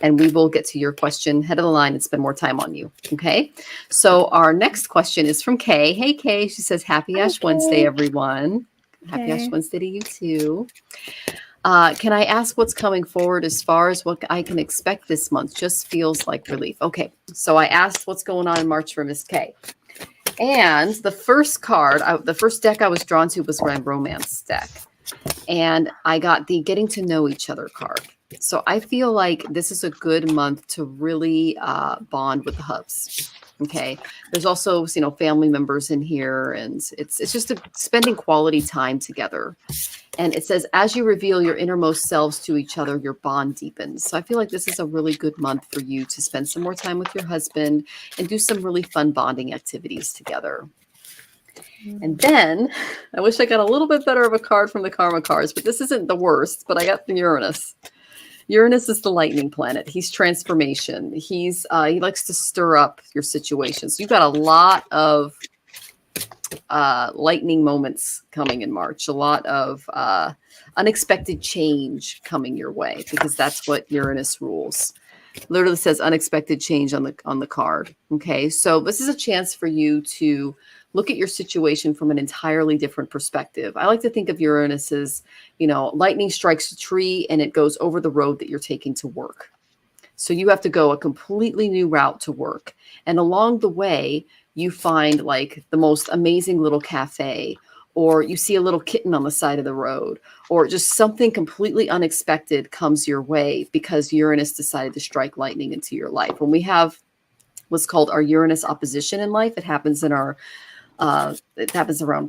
And we will get to your question head of the line and spend more time on you. Okay. So our next question is from Kay. Hey, Kay. She says, Happy Ash Wednesday, everyone. Happy Ash Wednesday to you too. Can I ask what's coming forward as far as what I can expect this month? Just feels like relief. Okay. So I asked what's going on in March for Miss Kay. And the first card, the first deck I was drawn to was my romance deck. And I got the getting to know each other card. So I feel like this is a good month to really bond with the hubs. Okay. There's also, family members in here, and it's just spending quality time together. And it says, as you reveal your innermost selves to each other, your bond deepens. So I feel like this is a really good month for you to spend some more time with your husband and do some really fun bonding activities together. And then I wish I got a little bit better of a card from the Karma cards, but this isn't the worst, but I got from Uranus. Uranus is the lightning planet. He's transformation. He likes to stir up your situations. You've got a lot of lightning moments coming in March, a lot of unexpected change coming your way, because that's what Uranus rules. Literally says unexpected change on the card. Okay, so this is a chance for you to look at your situation from an entirely different perspective. I like to think of Uranus as, lightning strikes a tree and it goes over the road that you're taking to work. So you have to go a completely new route to work. And along the way, you find like the most amazing little cafe, or you see a little kitten on the side of the road, or just something completely unexpected comes your way because Uranus decided to strike lightning into your life. When we have what's called our Uranus opposition in life, it happens around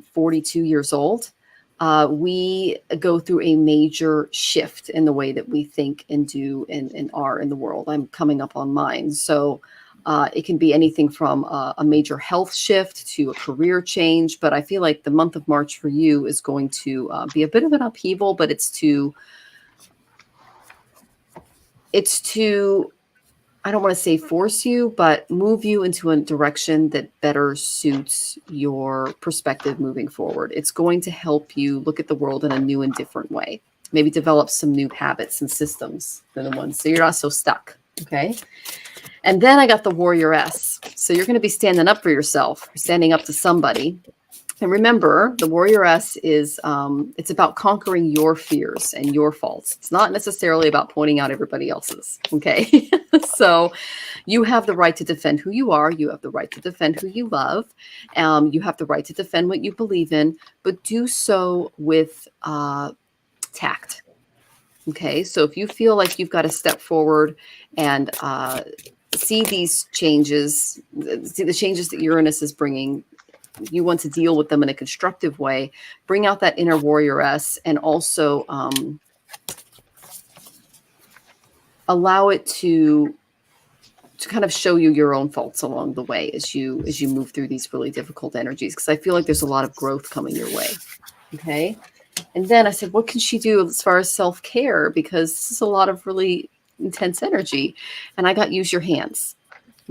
42 years old. We go through a major shift in the way that we think and do and are in the world. I'm coming up on mine. So it can be anything from a major health shift to a career change. But I feel like the month of March for you is going to be a bit of an upheaval, but it's to, I don't want to say force you, but move you into a direction that better suits your perspective moving forward. It's going to help you look at the world in a new and different way. Maybe develop some new habits and systems than the ones, so you're not so stuck. Okay. And then I got the Warrior-S. So you're going to be standing up for yourself, standing up to somebody. And remember, the Warrior-S is, it's about conquering your fears and your faults. It's not necessarily about pointing out everybody else's. Okay. So you have the right to defend who you are. You have the right to defend who you love. You have the right to defend what you believe in, but do so with tact. Okay. So if you feel like you've got to step forward and see these changes, see the changes that Uranus is bringing, you want to deal with them in a constructive way, bring out that inner warrioress, and also allow it to kind of show you your own faults along the way as you move through these really difficult energies, because I feel like there's a lot of growth coming your way. Okay. And then I said, what can she do as far as self-care? Because this is a lot of really intense energy. And I got use your hands.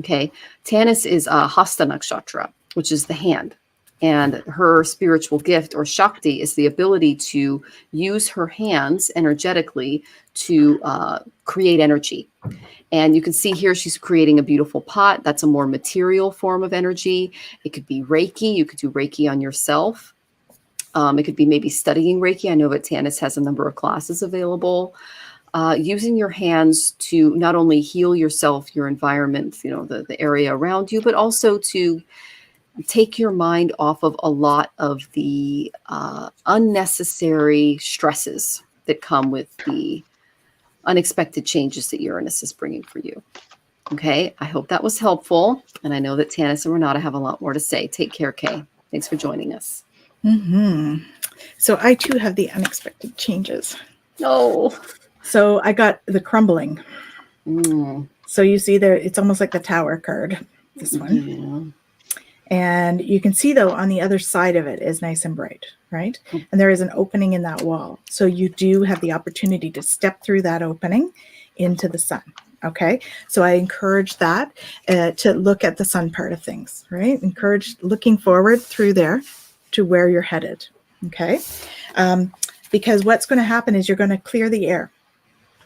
Okay. Tanys is a Hasta Nakshatra, which is the hand. And her spiritual gift, or Shakti, is the ability to use her hands energetically to create energy. And you can see here she's creating a beautiful pot. That's a more material form of energy. It could be Reiki. You could do Reiki on yourself. It could be maybe studying Reiki. I know that Tanys has a number of classes available. Using your hands to not only heal yourself, your environment, the area around you, but also to take your mind off of a lot of the unnecessary stresses that come with the unexpected changes that Uranus is bringing for you. Okay, I hope that was helpful. And I know that Tanys and Renata have a lot more to say. Take care, Kay. Thanks for joining us. Mm-hmm. So I too have the unexpected changes. Oh. So I got the crumbling. Mm. So you see there, it's almost like the Tower card, this one. Yeah. And you can see, though, on the other side of it is nice and bright, right? And there is an opening in that wall. So you do have the opportunity to step through that opening into the sun, okay? So I encourage that to look at the sun part of things, right? Encourage looking forward through there to where you're headed, okay? Because what's going to happen is you're going to clear the air.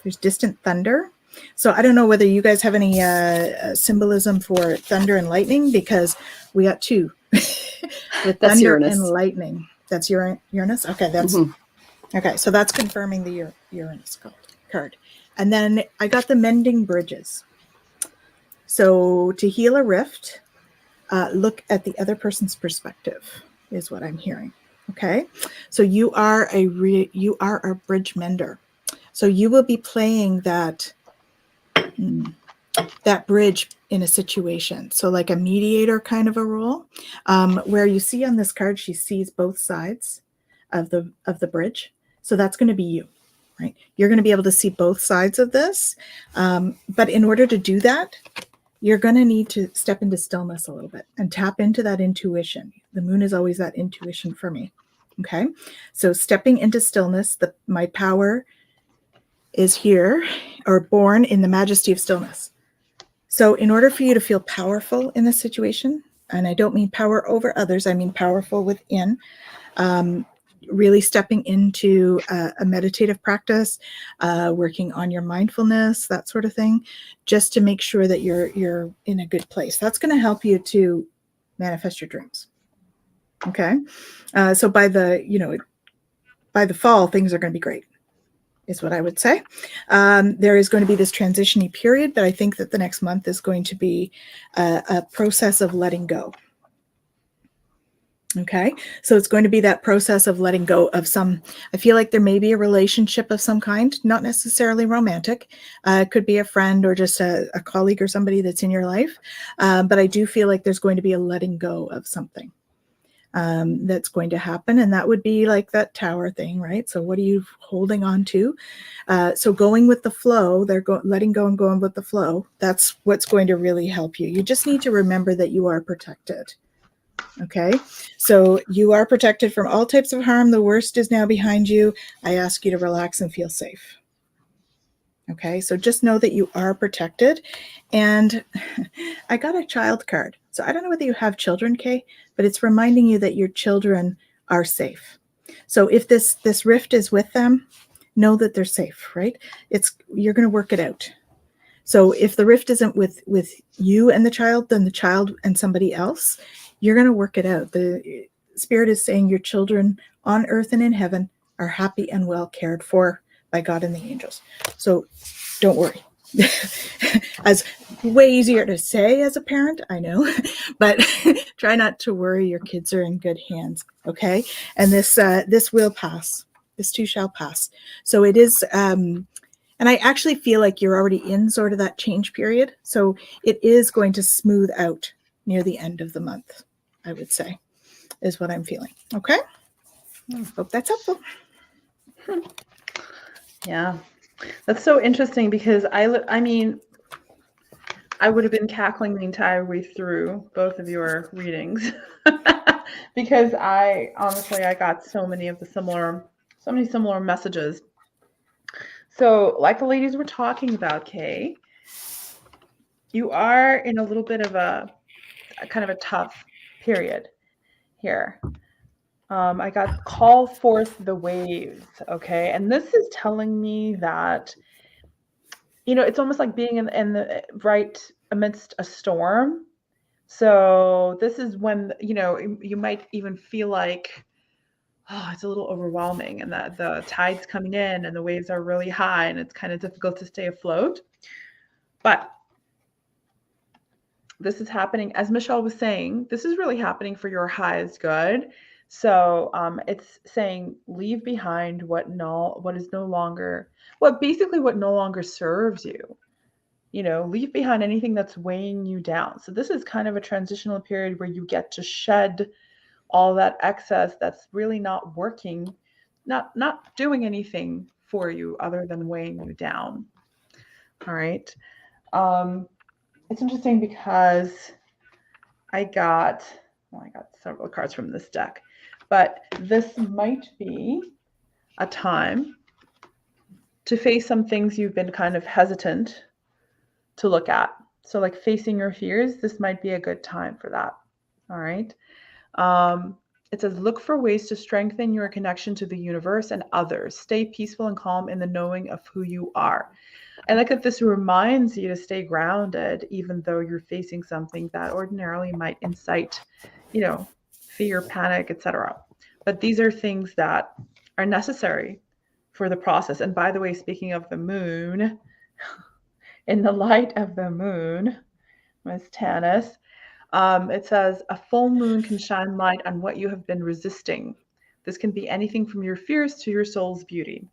There's distant thunder. So I don't know whether you guys have any symbolism for thunder and lightning, because we got two. With That's thunder Uranus. and lightning. That's Uranus? Okay, that's okay. So that's confirming the Uranus card. And then I got the mending bridges. So to heal a rift, look at the other person's perspective is what I'm hearing. Okay, so you are a bridge mender. So you will be playing that bridge in a situation. So like a mediator kind of a role, where you see on this card, she sees both sides of the bridge. So that's going to be you, right? You're going to be able to see both sides of this. But in order to do that, you're going to need to step into stillness a little bit and tap into that intuition. The moon is always that intuition for me. Okay. So stepping into stillness, my power is here, or born in the majesty of stillness. So in order for you to feel powerful in this situation, and I don't mean power over others, I mean powerful within, really stepping into a meditative practice, working on your mindfulness, that sort of thing, just to make sure that you're in a good place. That's going to help you to manifest your dreams. Okay. So by the fall, things are going to be great, is what I would say. There is going to be this transition-y period, but I think that the next month is going to be a process of letting go. Okay, so it's going to be that process of letting go of I feel like there may be a relationship of some kind, not necessarily romantic. It could be a friend or just a colleague or somebody that's in your life. But I do feel like there's going to be a letting go of something that's going to happen. And that would be like that tower thing, right? So what are you holding on to? So going with the flow, letting go and going with the flow. That's what's going to really help you. You just need to remember that you are protected. Okay, so you are protected from all types of harm. The worst is now behind you. I ask you to relax and feel safe. Okay, so just know that you are protected. And I got a child card. So I don't know whether you have children, Kay, but it's reminding you that your children are safe. So if this rift is with them, know that they're safe, right? You're going to work it out. So if the rift isn't with you and the child, then the child and somebody else, you're going to work it out. The Spirit is saying your children on earth and in heaven are happy and well cared for by God and the angels. So don't worry. As way easier to say as a parent, I know, but try not to worry. Your kids are in good hands. Okay. And this will pass. This too shall pass. So it is, and I actually feel like you're already in sort of that change period. So it is going to smooth out near the end of the month, I would say. is what I'm feeling. Okay. Hope that's helpful. Yeah, that's so interesting because I mean, I would have been cackling the entire way through both of your readings because I got so many similar messages. So like the ladies were talking about, Kay, you are in a little bit of a kind of a tough period here. I got call forth the waves. Okay. And this is telling me that, it's almost like being in the right amidst a storm. So this is when, you might even feel like, oh, it's a little overwhelming and that the tide's coming in and the waves are really high and it's kind of difficult to stay afloat. But this is happening, as Michelle was saying, this is really happening for your highest good. So it's saying leave behind what no longer serves you. Leave behind anything that's weighing you down. So this is kind of a transitional period where you get to shed all that excess that's really not working, not doing anything for you other than weighing you down. All right. It's interesting because I got several cards from this deck, but this might be a time to face some things you've been kind of hesitant to look at. So like facing your fears, this might be a good time for that. All right. It says, look for ways to strengthen your connection to the universe and others. Stay peaceful and calm in the knowing of who you are. I like that this reminds you to stay grounded, even though you're facing something that ordinarily might incite, fear, panic, etc. But these are things that are necessary for the process. And by the way, speaking of the moon, in the light of the moon, Miss Tanys, it says, a full moon can shine light on what you have been resisting. This can be anything from your fears to your soul's beauty.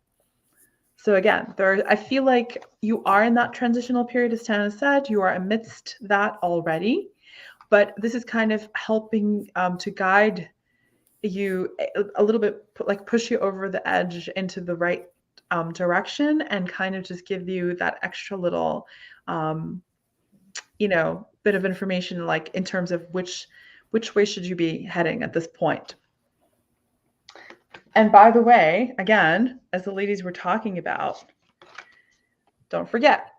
So again, I feel like you are in that transitional period, as Tana said, you are amidst that already, but this is kind of helping to guide you a little bit, like push you over the edge into the right direction and kind of just give you that extra little, bit of information, like in terms of which way should you be heading at this point. And by the way, again, as the ladies were talking about, don't forget,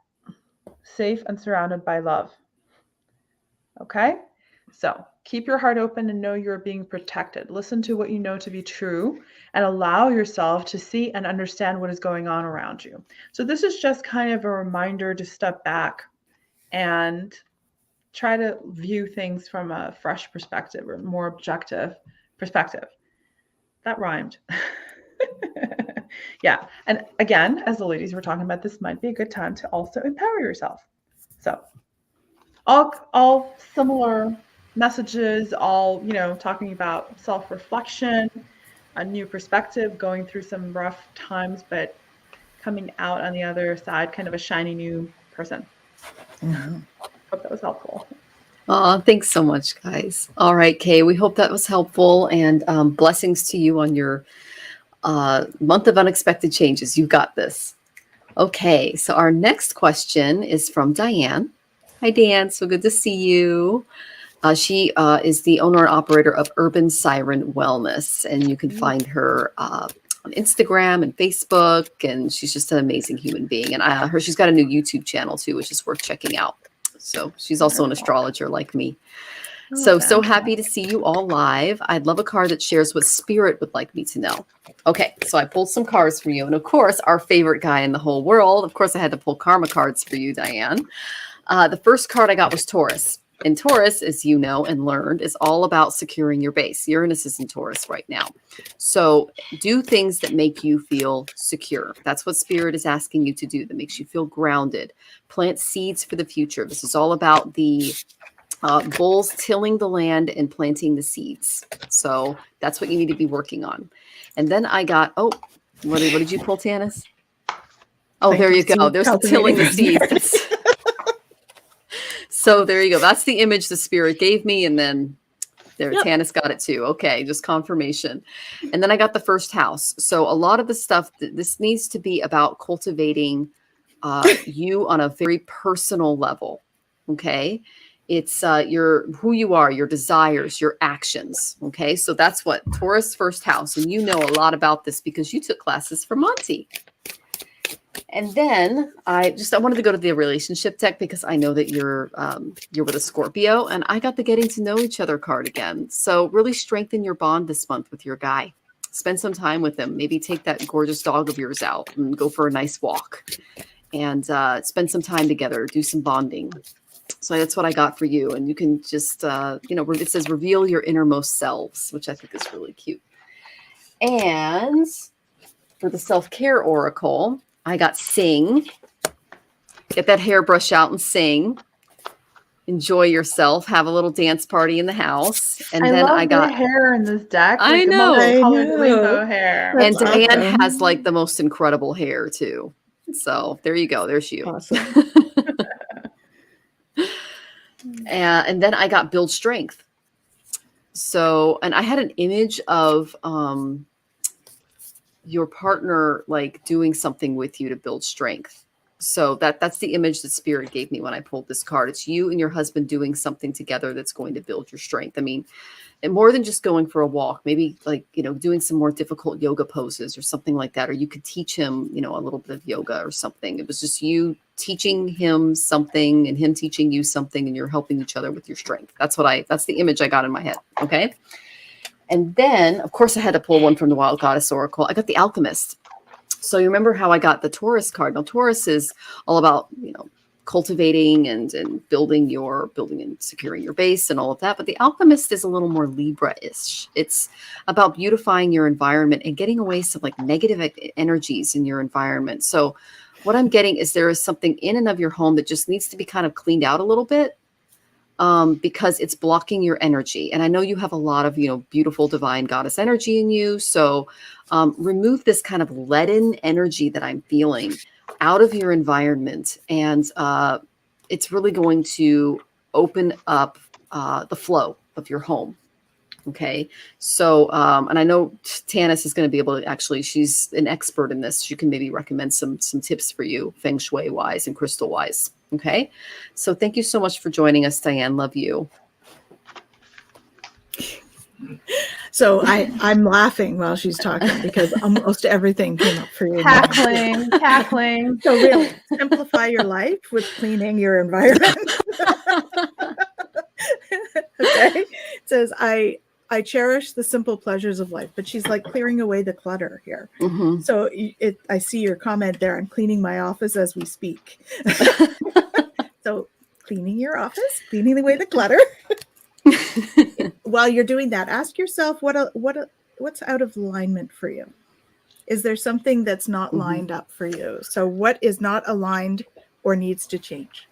safe and surrounded by love. Okay? So keep your heart open and know you're being protected. Listen to what you know to be true and allow yourself to see and understand what is going on around you. So this is just kind of a reminder to step back and try to view things from a fresh perspective or more objective perspective. That rhymed. Yeah. And again, as the ladies were talking about, this might be a good time to also empower yourself. So all similar messages, all, talking about self-reflection, a new perspective, going through some rough times, but coming out on the other side, kind of a shiny new person. Mm-hmm. Hope that was helpful. Thanks so much, guys. All right, Kay, we hope that was helpful, and blessings to you on your month of unexpected changes. You got this. Okay, so our next question is from Diane. Hi, Dan. So good to see you. She is the owner and operator of Urban Siren Wellness, and you can find her on Instagram and Facebook, and she's just an amazing human being. And she's got a new YouTube channel too, which is worth checking out. So she's also an astrologer like me. So happy to see you all live. I'd love a card that shares what spirit would like me to know. Okay, so I pulled some cards for you. And of course, our favorite guy in the whole world. Of course, I had to pull karma cards for you, Diane. The first card I got was Taurus. And Taurus, as you know and learned, is all about securing your base. Uranus is in Taurus right now. So do things that make you feel secure. That's what spirit is asking you to do, that makes you feel grounded. Plant seeds for the future. This is all about the bulls tilling the land and planting the seeds. So that's what you need to be working on. And then I got, what did you pull, Tanys? Oh, there you go. There's the tilling the seeds. So there you go. That's the image the spirit gave me. And then There, Yep. Tanys got it too. Okay, just confirmation. And then I got the first house. So a lot of the stuff, this needs to be about cultivating you on a very personal level. Okay. It's who you are, your desires, your actions. Okay. So that's what Taurus first house. And you know a lot about this because you took classes from Monty. And then I wanted to go to the relationship deck because I know that you're with a Scorpio, and I got the getting to know each other card again. So really strengthen your bond this month with your guy. Spend some time with him. Maybe take that gorgeous dog of yours out and go for a nice walk and spend some time together, do some bonding. So that's what I got for you. And you can just, it says reveal your innermost selves, which I think is really cute. And for the self-care oracle, I got sing. Get that hairbrush out and sing. Enjoy yourself. Have a little dance party in the house. And then love I got the hair in this deck. I know. Multicolored rainbow hair. And That's Diane awesome. has like the most incredible hair too. So there you go. There's you. Awesome. And then I got build strength. So, and I had an image of your partner like doing something with you to build strength. So that's the image that Spirit gave me when I pulled this card. It's you and your husband doing something together that's going to build your strength. I mean, and more than just going for a walk, maybe like, doing some more difficult yoga poses or something like that. Or you could teach him, a little bit of yoga or something. It was just you teaching him something and him teaching you something, and you're helping each other with your strength. That's the image I got in my head. Okay. And then of course I had to pull one from the Wild Goddess Oracle. I got the Alchemist. So you remember how I got the Taurus card. Now Taurus is all about, cultivating and building and securing your base and all of that. But the Alchemist is a little more Libra-ish. It's about beautifying your environment and getting away some like negative energies in your environment. So what I'm getting is there is something in and of your home that just needs to be kind of cleaned out a little bit because it's blocking your energy. And I know you have a lot of, beautiful divine goddess energy in you. So remove this kind of leaden energy that I'm feeling out of your environment. And it's really going to open up the flow of your home. Okay. So, and I know Tanys is going to be able to actually, she's an expert in this. She can maybe recommend some tips for you, feng shui wise and crystal wise. Okay. So thank you so much for joining us, Diane. Love you. So I'm laughing while she's talking because almost everything came up for you. Cackling. So really simplify your life with cleaning your environment. Okay. It says, I cherish the simple pleasures of life, but she's like clearing away the clutter here. Mm-hmm. So I see your comment there. I'm cleaning my office as we speak. So cleaning your office, cleaning away the clutter. While you're doing that, ask yourself what's out of alignment for you. Is there something that's not lined up for you? So what is not aligned or needs to change?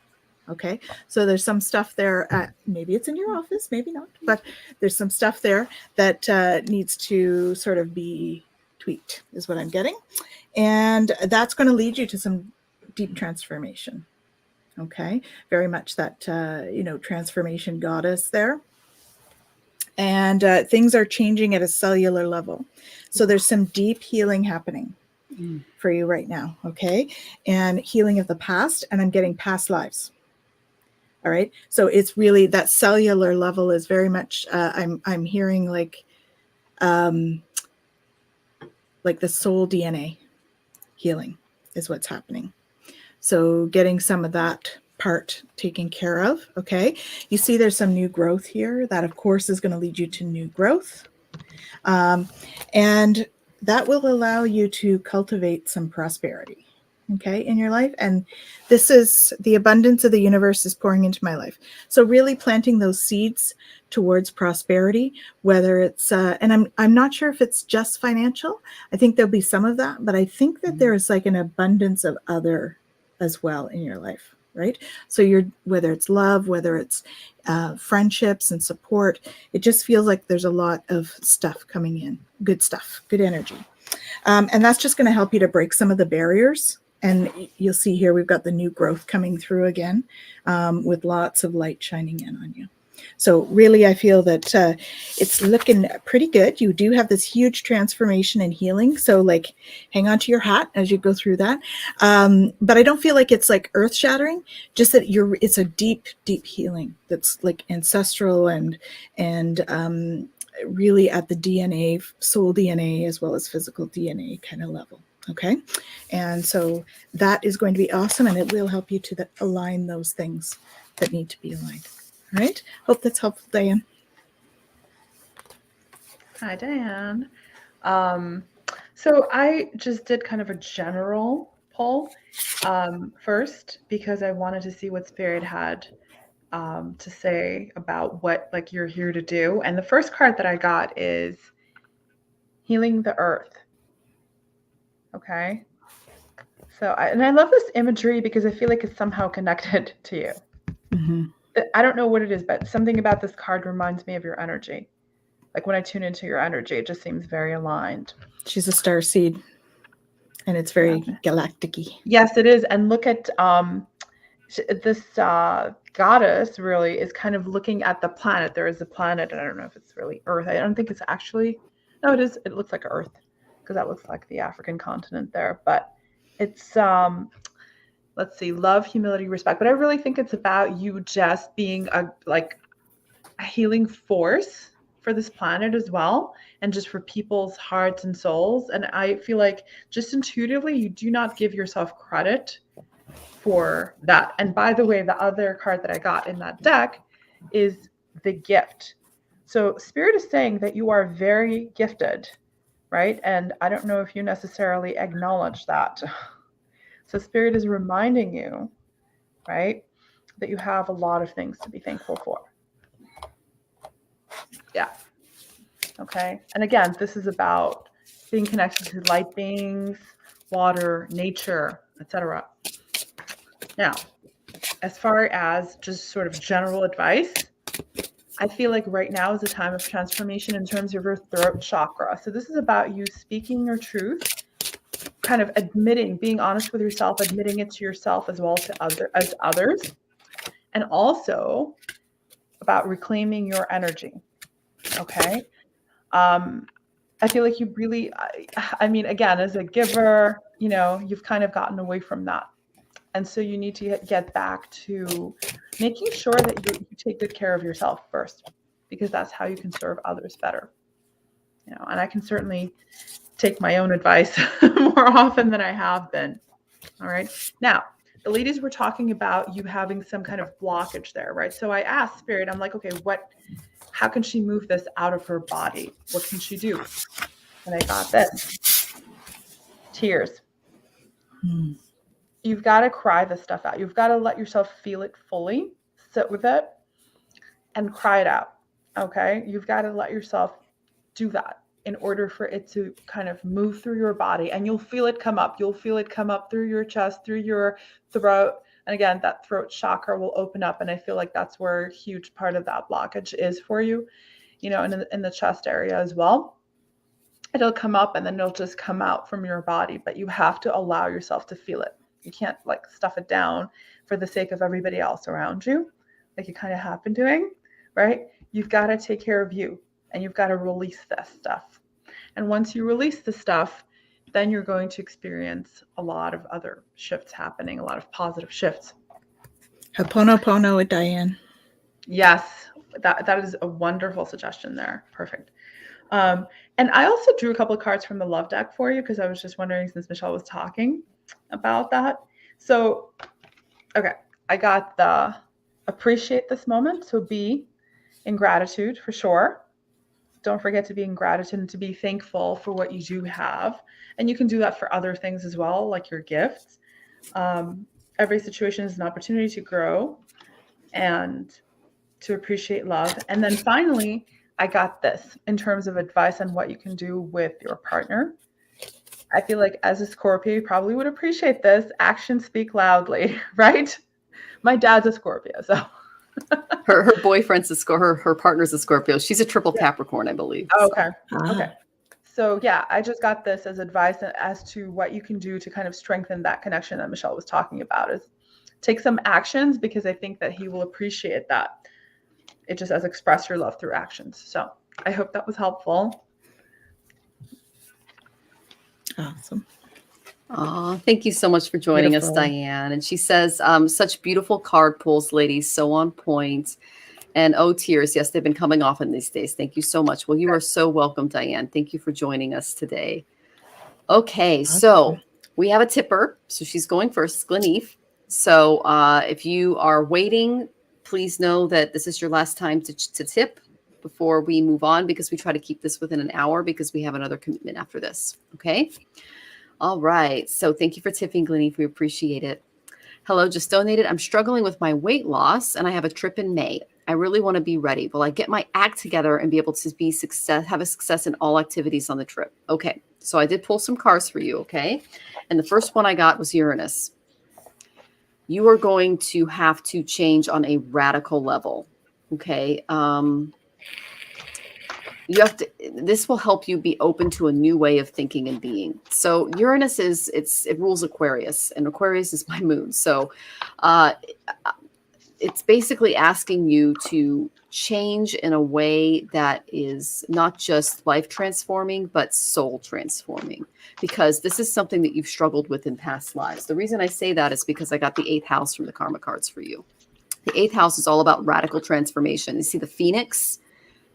Okay, so there's some stuff there. Maybe it's in your office, maybe not, but there's some stuff there that needs to sort of be tweaked, is what I'm getting, and that's going to lead you to some deep transformation. Okay, very much that transformation goddess there. And things are changing at a cellular level. So there's some deep healing happening for you right now. Okay. And healing of the past. And I'm getting past lives. All right. So it's really that cellular level is very much, I'm hearing like the soul DNA healing is what's happening. So getting some of that part taken care of. Okay. You see there's some new growth here that of course is going to lead you to new growth. And that will allow you to cultivate some prosperity. Okay. In your life. And this is the abundance of the universe is pouring into my life. So really planting those seeds towards prosperity, whether it's, and I'm not sure if it's just financial. I think there'll be some of that, but I think that there is like an abundance of other as well in your life. Right. So whether it's love, whether it's friendships and support, it just feels like there's a lot of stuff coming in, good stuff, good energy. And that's just going to help you to break some of the barriers. And you'll see here, we've got the new growth coming through again with lots of light shining in on you. So really, I feel that it's looking pretty good. You do have this huge transformation and healing. So like, hang on to your hat as you go through that. But I don't feel like it's like earth shattering, just that it's a deep, deep healing that's like ancestral and really at the DNA, soul DNA, as well as physical DNA kind of level. Okay. And so that is going to be awesome. And it will help you to align those things that need to be aligned. All right. Hope that's helpful, Diane. Hi, Diane. So I just did kind of a general poll first, because I wanted to see what Spirit had to say about what like you're here to do. And the first card that I got is healing the earth. Okay. So I love this imagery because I feel like it's somehow connected to you. Mm-hmm. I don't know what it is, but something about this card reminds me of your energy. Like when I tune into your energy, it just seems very aligned. She's a star seed, and it's very galactic-y. Yes, it is. And look at this goddess really is kind of looking at the planet. There is a planet, and I don't know if it's really Earth. I don't think it's actually, no, it is. It looks like Earth because that looks like the African continent there. But it's, let's see, love, humility, respect. But I really think it's about you just being a healing force for this planet as well, and just for people's hearts and souls. And I feel like just intuitively, you do not give yourself credit for that. And by the way, the other card that I got in that deck is the gift. So Spirit is saying that you are very gifted, right? And I don't know if you necessarily acknowledge that. So Spirit is reminding you, right, that you have a lot of things to be thankful for. Yeah. Okay. And again, this is about being connected to light beings, water, nature, etc. Now, as far as just sort of general advice, I feel like right now is a time of transformation in terms of your throat chakra. So this is about you speaking your truth, kind of admitting, being honest with yourself, admitting it to yourself as well as others, and also about reclaiming your energy. Okay. I feel like you really, I mean, again, as a giver, you know, you've kind of gotten away from that. And so you need to get back to making sure that you take good care of yourself first, because that's how you can serve others better. You know, and I can certainly take my own advice more often than I have been. All right. Now, the ladies were talking about you having some kind of blockage there, right? So I asked Spirit, I'm like, okay, how can she move this out of her body? What can she do? And I got this. Tears. You've got to cry this stuff out. You've got to let yourself feel it fully, sit with it, and cry it out. Okay? You've got to let yourself do that in order for it to kind of move through your body, and you'll feel it come up. You'll feel it come up through your chest, through your throat. And again, that throat chakra will open up. And I feel like that's where a huge part of that blockage is for you, you know, and in the chest area as well. It'll come up and then it'll just come out from your body, but you have to allow yourself to feel it. You can't like stuff it down for the sake of everybody else around you, like you kind of have been doing, right? You've got to take care of you, and you've got to release this stuff. And once you release the stuff, then you're going to experience a lot of other shifts happening, a lot of positive shifts. Ho'oponopono with Diane. Yes, that is a wonderful suggestion there. Perfect. And I also drew a couple of cards from the love deck for you, because I was just wondering, since Michelle was talking about that. So, okay, I got the appreciate this moment. So be in gratitude for sure. Don't forget to be in gratitude and to be thankful for what you do have. And you can do that for other things as well, like your gifts. Every situation is an opportunity to grow and to appreciate love. And then finally, I got this in terms of advice on what you can do with your partner. I feel like as a Scorpio, you probably would appreciate this. Actions speak loudly, right? My dad's a Scorpio, so. her boyfriend's a Scorpio, her partner's a Scorpio. She's a triple Capricorn, I believe. Oh, okay. Ah. Okay. So yeah, I just got this as advice as to what you can do to kind of strengthen that connection that Michelle was talking about, is take some actions, because I think that he will appreciate that. it just says express your love through actions. So I hope that was helpful. Awesome. Oh, thank you so much for joining us, Beautiful. Diane. And she says, such beautiful card pulls, ladies, so on point. And oh, tears. Yes, they've been coming often these days. Thank you so much. Well, you are so welcome, Diane. Thank you for joining us today. Okay, so Awesome. we have a tipper. So she's going first, Gleneve. So if you are waiting, please know that this is your last time to tip before we move on, because we try to keep this within an hour because we have another commitment after this. Okay. All right. So thank you for tipping, Gleneve. We appreciate it. Hello, just donated. I'm struggling with my weight loss and I have a trip in May. I really want to be ready. Will I get my act together and be able to have a success in all activities on the trip? Okay. So I did pull some cards for you. Okay. And the first one I got was Uranus. You are going to have to change on a radical level. Okay. This will help you be open to a new way of thinking and being. So Uranus it rules Aquarius, and Aquarius is my moon. So it's basically asking you to change in a way that is not just life transforming, but soul transforming, because this is something that you've struggled with in past lives. The reason I say that is because I got the 8th house from the karma cards for you. The 8th house is all about radical transformation. You see the phoenix?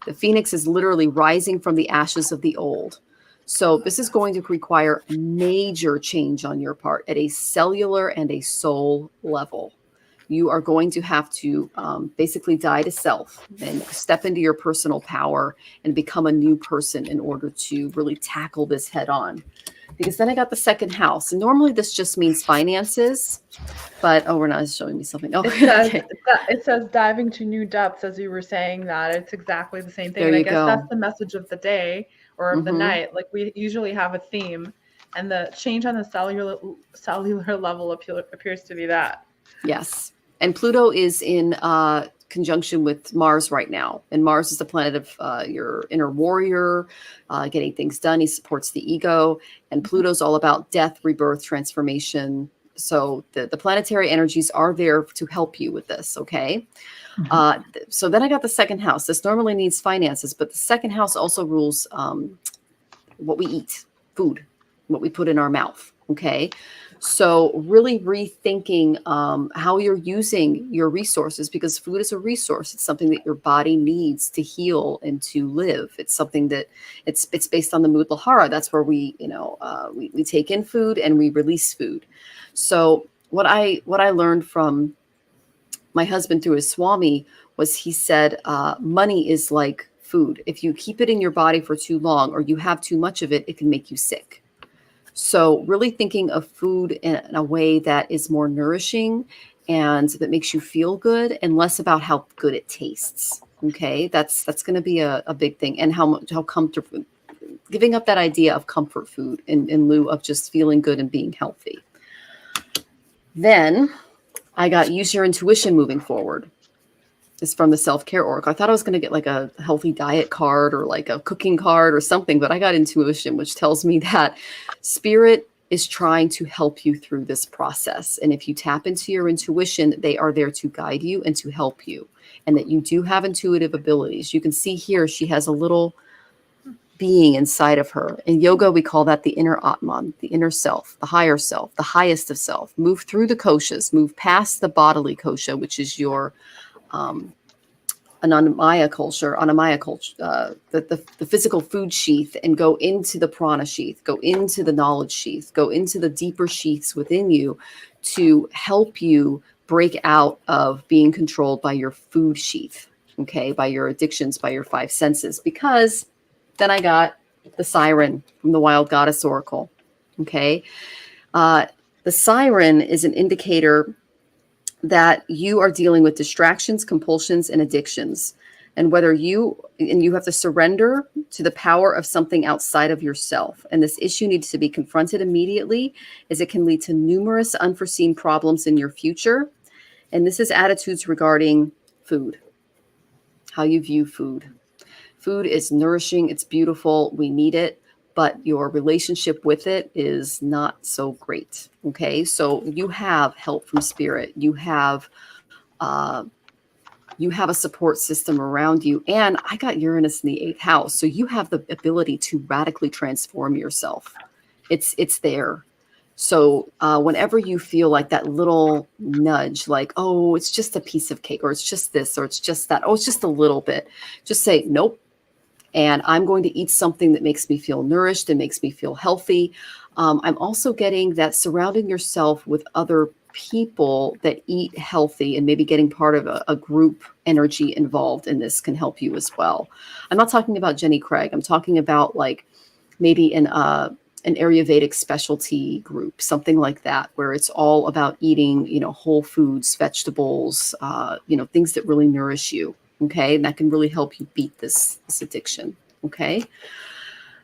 The phoenix is literally rising from the ashes of the old. So this is going to require major change on your part at a cellular and a soul level. You are going to have to basically die to self and step into your personal power and become a new person in order to really tackle this head on. Because then I got the 2nd house. And normally this just means finances, but we're not showing me something. Oh, It says diving to new depths, as you were saying that. It's exactly the same thing. There And I you guess go. that's the message of the day or of the night. Like we usually have a theme, and the change on the cellular level appears to be that. Yes. And Pluto is in conjunction with Mars right now. And Mars is the planet of your inner warrior, getting things done. He supports the ego. And Pluto's all about death, rebirth, transformation. So the planetary energies are there to help you with this, okay? Mhm. So then I got the 2nd house. This normally needs finances, but the 2nd house also rules what we eat, food, what we put in our mouth, okay? So really rethinking how you're using your resources, because food is a resource. It's something that your body needs to heal and to live. It's something that it's based on the Mudlahara. That's where we take in food and we release food. So what I learned from my husband through his Swami was, he said, money is like food. If you keep it in your body for too long or you have too much of it, it can make you sick. So really thinking of food in a way that is more nourishing and that makes you feel good, and less about how good it tastes. Okay, that's going to be a big thing. And how comfortable, giving up that idea of comfort food in lieu of just feeling good and being healthy. Then I got use your intuition moving forward. Is from the self-care oracle. I thought I was going to get like a healthy diet card or like a cooking card or something, but I got intuition, which tells me that spirit is trying to help you through this process. And if you tap into your intuition, they are there to guide you and to help you, and that you do have intuitive abilities. You can see here, she has a little being inside of her. In yoga, we call that the inner Atman, the inner self, the higher self, the highest of self. Move through the koshas, move past the bodily kosha, which is your Anamaya culture, the physical food sheath, and go into the prana sheath, go into the knowledge sheath, go into the deeper sheaths within you to help you break out of being controlled by your food sheath, okay, by your addictions, by your 5 senses. Because then I got the siren from the Wild Goddess Oracle, okay? The siren is an indicator that you are dealing with distractions, compulsions, and addictions. And you have to surrender to the power of something outside of yourself. And this issue needs to be confronted immediately, as it can lead to numerous unforeseen problems in your future. And this is attitudes regarding food, how you view food. Food is nourishing, it's beautiful, we need it, but your relationship with it is not so great. Okay, so you have help from spirit. You have you have a support system around you. And I got Uranus in the 8th house. So you have the ability to radically transform yourself. It's there. So whenever you feel like that little nudge, like, oh, it's just a piece of cake, or it's just this, or it's just that, oh, it's just a little bit, just say, nope. And I'm going to eat something that makes me feel nourished and makes me feel healthy. I'm also getting that surrounding yourself with other people that eat healthy and maybe getting part of a group energy involved in this can help you as well. I'm not talking about Jenny Craig. I'm talking about like maybe an Ayurvedic specialty group, something like that, where it's all about eating, whole foods, vegetables, things that really nourish you. Okay. And that can really help you beat this addiction. Okay.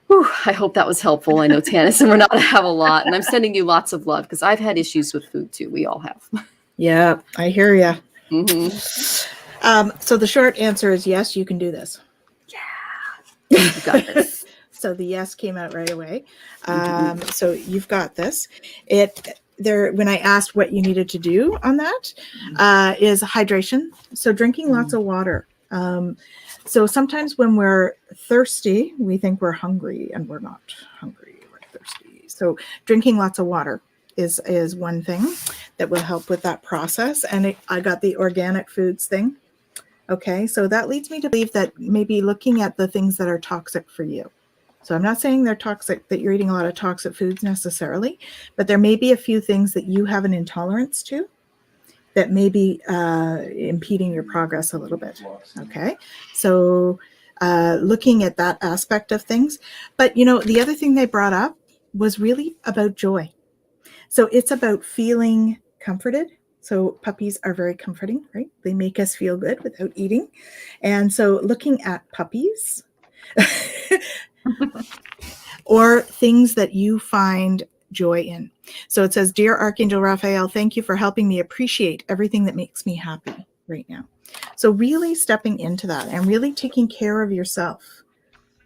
Whew, I hope that was helpful. I know Tanys and Renata have a lot, and I'm sending you lots of love because I've had issues with food too. We all have. Yeah, I hear you. Mm-hmm. So the short answer is yes, you can do this. Yeah, you got this. So the yes came out right away. Mm-hmm. So you've got this. When I asked what you needed to do on that, is hydration. So drinking lots of water. So sometimes when we're thirsty, we think we're hungry, and we're not hungry, we're thirsty. So drinking lots of water is one thing that will help with that process. And I got the organic foods thing. Okay, so that leads me to believe that maybe looking at the things that are toxic for you. So I'm not saying they're toxic, that you're eating a lot of toxic foods necessarily, but there may be a few things that you have an intolerance to that may be impeding your progress a little bit. Okay, so looking at that aspect of things. But, the other thing they brought up was really about joy. So it's about feeling comforted. So puppies are very comforting, right? They make us feel good without eating. And so looking at puppies or things that you find joy in. So it says, Dear Archangel Raphael, thank you for helping me appreciate everything that makes me happy right now. So really stepping into that and really taking care of yourself.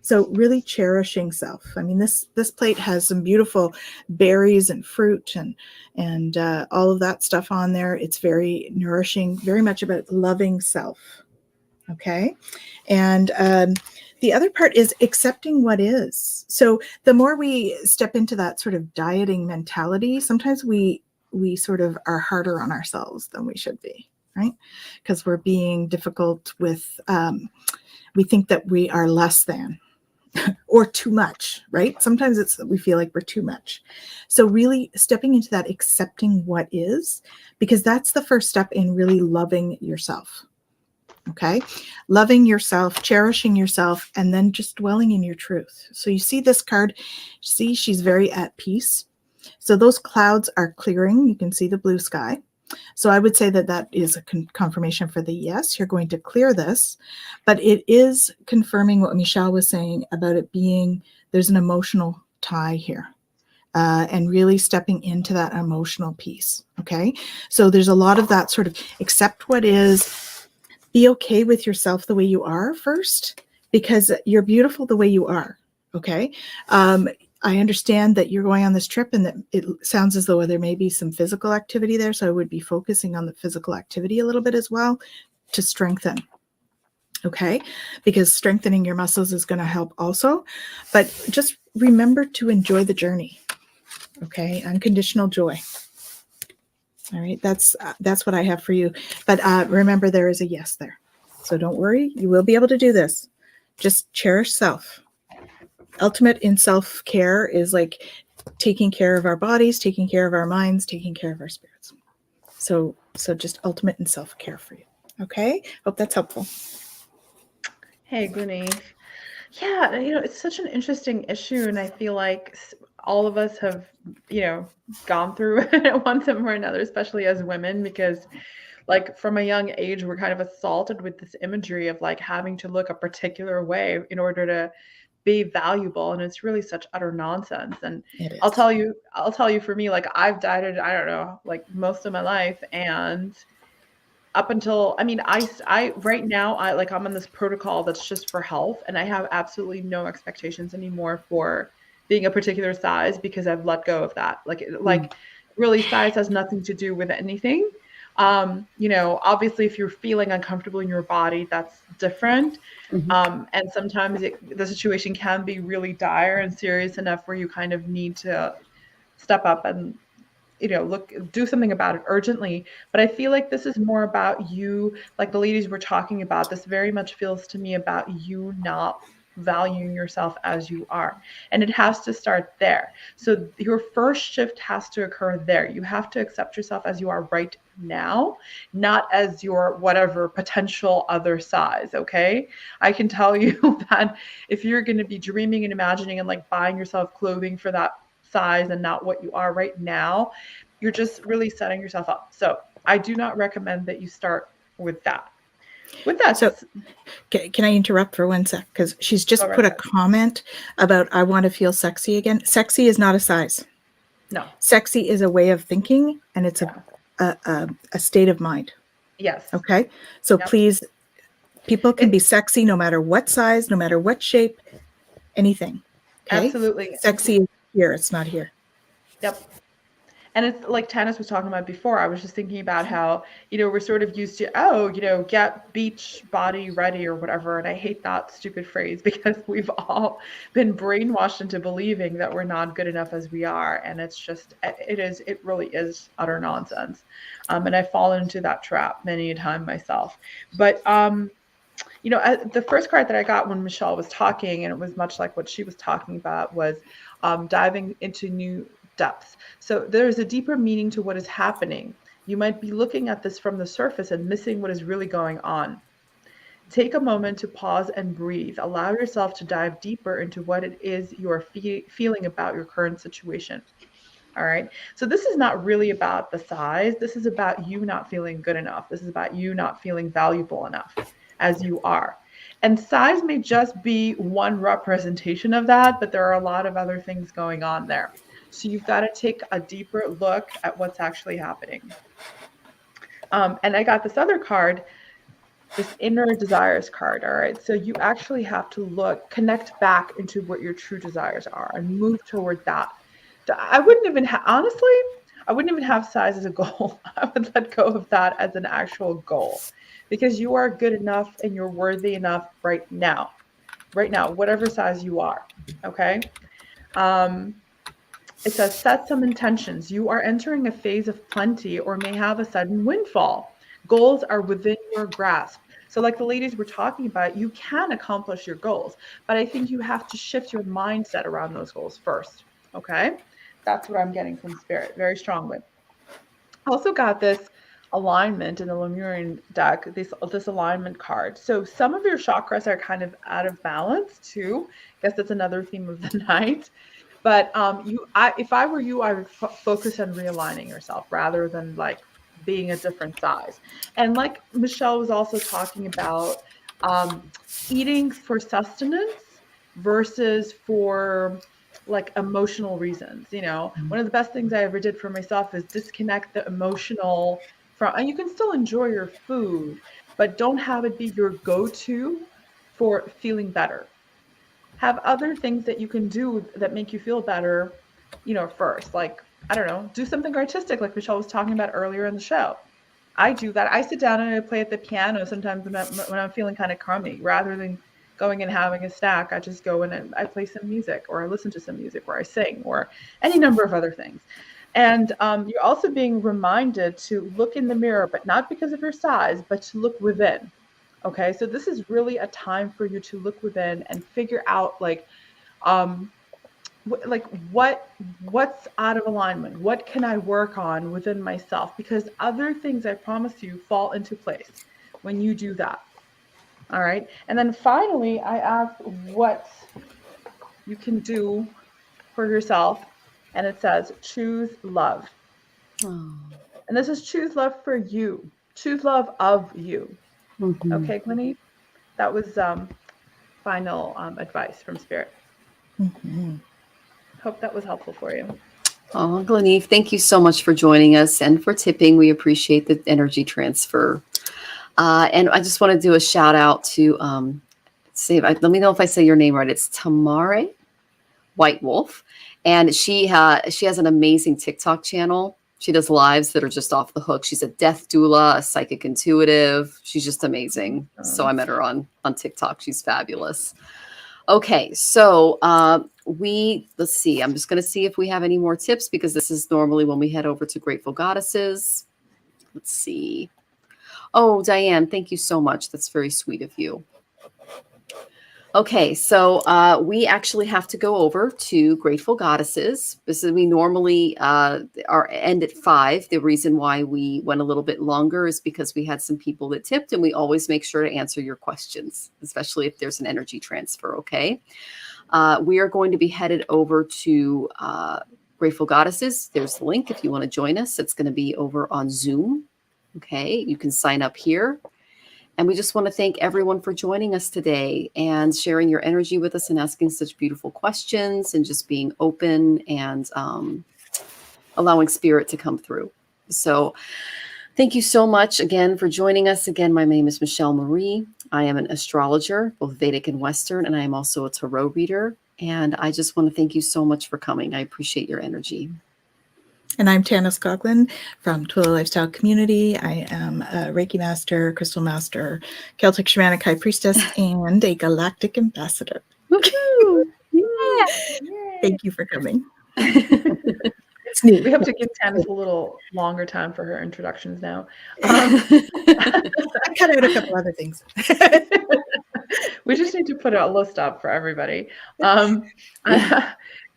So really cherishing self. I mean, this plate has some beautiful berries and fruit and all of that stuff on there. It's very nourishing, very much about loving self. Okay. And the other part is accepting what is. So the more we step into that sort of dieting mentality, sometimes we sort of are harder on ourselves than we should be, right? Because we're being difficult with, we think that we are less than or too much, right? Sometimes we feel like we're too much. So really stepping into that, accepting what is, because that's the first step in really loving yourself. Okay. Loving yourself, cherishing yourself, and then just dwelling in your truth. So you see this card, see, she's very at peace. So those clouds are clearing. You can see the blue sky. So I would say that is a confirmation for the yes, you're going to clear this, but it is confirming what Michelle was saying about it being, there's an emotional tie here. And really stepping into that emotional piece. Okay. So there's a lot of that sort of accept what is, be okay with yourself the way you are first, because you're beautiful the way you are. Okay. I understand that you're going on this trip and that it sounds as though there may be some physical activity there. So I would be focusing on the physical activity a little bit as well to strengthen. Okay. Because strengthening your muscles is going to help also, but just remember to enjoy the journey. Okay. Unconditional joy. All right. That's what I have for you. But remember, there is a yes there. So don't worry. You will be able to do this. Just cherish self. Ultimate in self-care is like taking care of our bodies, taking care of our minds, taking care of our spirits. So just ultimate in self-care for you. Okay. Hope that's helpful. Hey, Glenee. Yeah, it's such an interesting issue, and I feel like all of us have, gone through it at one time or another, especially as women, because like from a young age, we're kind of assaulted with this imagery of like having to look a particular way in order to be valuable. And it's really such utter nonsense. And I'll tell you for me, like I've dieted, I don't know, like most of my life. And up until, I right now, I'm on this protocol that's just for health, and I have absolutely no expectations anymore for being a particular size because I've let go of that. Like really size has nothing to do with anything. Obviously, if you're feeling uncomfortable in your body, that's different. And sometimes the situation can be really dire and serious enough where you kind of need to step up and do something about it urgently. But I feel like this is more about you, like the ladies were talking about. This very much feels to me about you not valuing yourself as you are. And it has to start there. So your first shift has to occur there. You have to accept yourself as you are right now, not as your whatever potential other size. Okay. I can tell you that if you're going to be dreaming and imagining and like buying yourself clothing for that size and not what you are right now, you're just really setting yourself up. So I do not recommend that you start with that. With that, so can I interrupt for 1 sec? Because she's just put a comment about I want to feel sexy again. Sexy is not a size. No. Sexy is a way of thinking, and it's a state of mind. Yes. Okay. So please, people can be sexy no matter what size, no matter what shape, anything. Okay? Absolutely. Sexy is here. It's not here. Yep. And it's like Tanys was talking about before. I was just thinking about how, we're sort of used to, get beach body ready or whatever. And I hate that stupid phrase because we've all been brainwashed into believing that we're not good enough as we are. And it's just, it really is utter nonsense. And I've fallen into that trap many a time myself. But, the first card that I got when Michelle was talking, and it was much like what she was talking about, was diving into new depths. So there's a deeper meaning to what is happening. You might be looking at this from the surface and missing what is really going on. Take a moment to pause and breathe. Allow yourself to dive deeper into what it is you are feeling about your current situation. All right. So this is not really about the size. This is about you not feeling good enough. This is about you not feeling valuable enough as you are. And size may just be one representation of that, but there are a lot of other things going on there. So you've got to take a deeper look at what's actually happening. And I got this other card, this inner desires card. All right. So you actually have to connect back into what your true desires are and move toward that. I wouldn't even have size as a goal. I would let go of that as an actual goal because you are good enough and you're worthy enough right now, whatever size you are. Okay. It says, set some intentions. You are entering a phase of plenty or may have a sudden windfall. Goals are within your grasp. So like the ladies were talking about, you can accomplish your goals, but I think you have to shift your mindset around those goals first. Okay. That's what I'm getting from Spirit very strongly. I also got this alignment in the Lemurian deck, this alignment card. So some of your chakras are kind of out of balance too. I guess that's another theme of the night. But if I were you, I would focus on realigning yourself rather than like being a different size. And like Michelle was also talking about, eating for sustenance versus for like emotional reasons. One of the best things I ever did for myself is disconnect the emotional from, and you can still enjoy your food, but don't have it be your go-to for feeling better. Have other things that you can do that make you feel better, first. Like, I don't know, do something artistic like Michelle was talking about earlier in the show. I do that. I sit down and I play at the piano sometimes when I'm feeling kind of crummy. Rather than going and having a snack, I just go in and I play some music, or I listen to some music, or I sing, or any number of other things. And you're also being reminded to look in the mirror, but not because of your size, but to look within. Okay, so this is really a time for you to look within and figure out what's out of alignment. What can I work on within myself? Because other things, I promise you, fall into place when you do that. All right, and then finally, I asked what you can do for yourself, and it says choose love. Oh. And this is choose love for you. Choose love of you. Mm-hmm. Okay, Glennie, that was final advice from Spirit. Mm-hmm. Hope that was helpful for you. Oh, Glennie, thank you so much for joining us and for tipping. We appreciate the energy transfer. And I just want to do a shout out to let me know if I say your name right. It's Tamare White Wolf, and she has an amazing TikTok channel. She does lives that are just off the hook. She's a death doula, a psychic intuitive. She's just amazing. So I met her on TikTok. She's fabulous. Okay, so let's see. I'm just going to see if we have any more tips, because this is normally when we head over to Grateful Goddesses. Let's see. Oh, Diane, thank you so much. That's very sweet of you. Okay, so we actually have to go over to Grateful Goddesses. This is, we normally end at 5. The reason why we went a little bit longer is because we had some people that tipped, and we always make sure to answer your questions, especially if there's an energy transfer, okay? We are going to be headed over to Grateful Goddesses. There's the link if you want to join us. It's going to be over on Zoom, okay? You can sign up here. And we just want to thank everyone for joining us today and sharing your energy with us and asking such beautiful questions and just being open and allowing spirit to come through. So thank you so much again for joining us. Again, my name is Michelle Marie. I am an astrologer, both Vedic and Western, and I am also a tarot reader. And I just want to thank you so much for coming. I appreciate your energy. And I'm Tanys Coughlan from Twillow Lifestyle Community. I am a Reiki Master, Crystal Master, Celtic Shamanic High Priestess, and a Galactic Ambassador. Woohoo! Yeah. Thank you for coming. It's new. We have to give Tanys a little longer time for her introductions now. I cut out a couple other things. We just need to put a list up for everybody.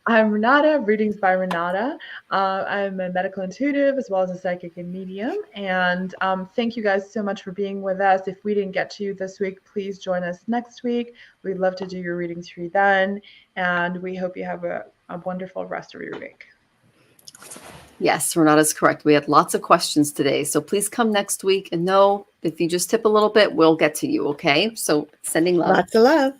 I'm Renata, Readings by Renata. I'm a medical intuitive as well as a psychic and medium. And thank you guys so much for being with us. If we didn't get to you this week, please join us next week. We'd love to do your readings for you then. And we hope you have a wonderful rest of your week. Yes, Renata's correct. We had lots of questions today. So please come next week. And know if you just tip a little bit, we'll get to you. Okay. So sending love. Lots of love.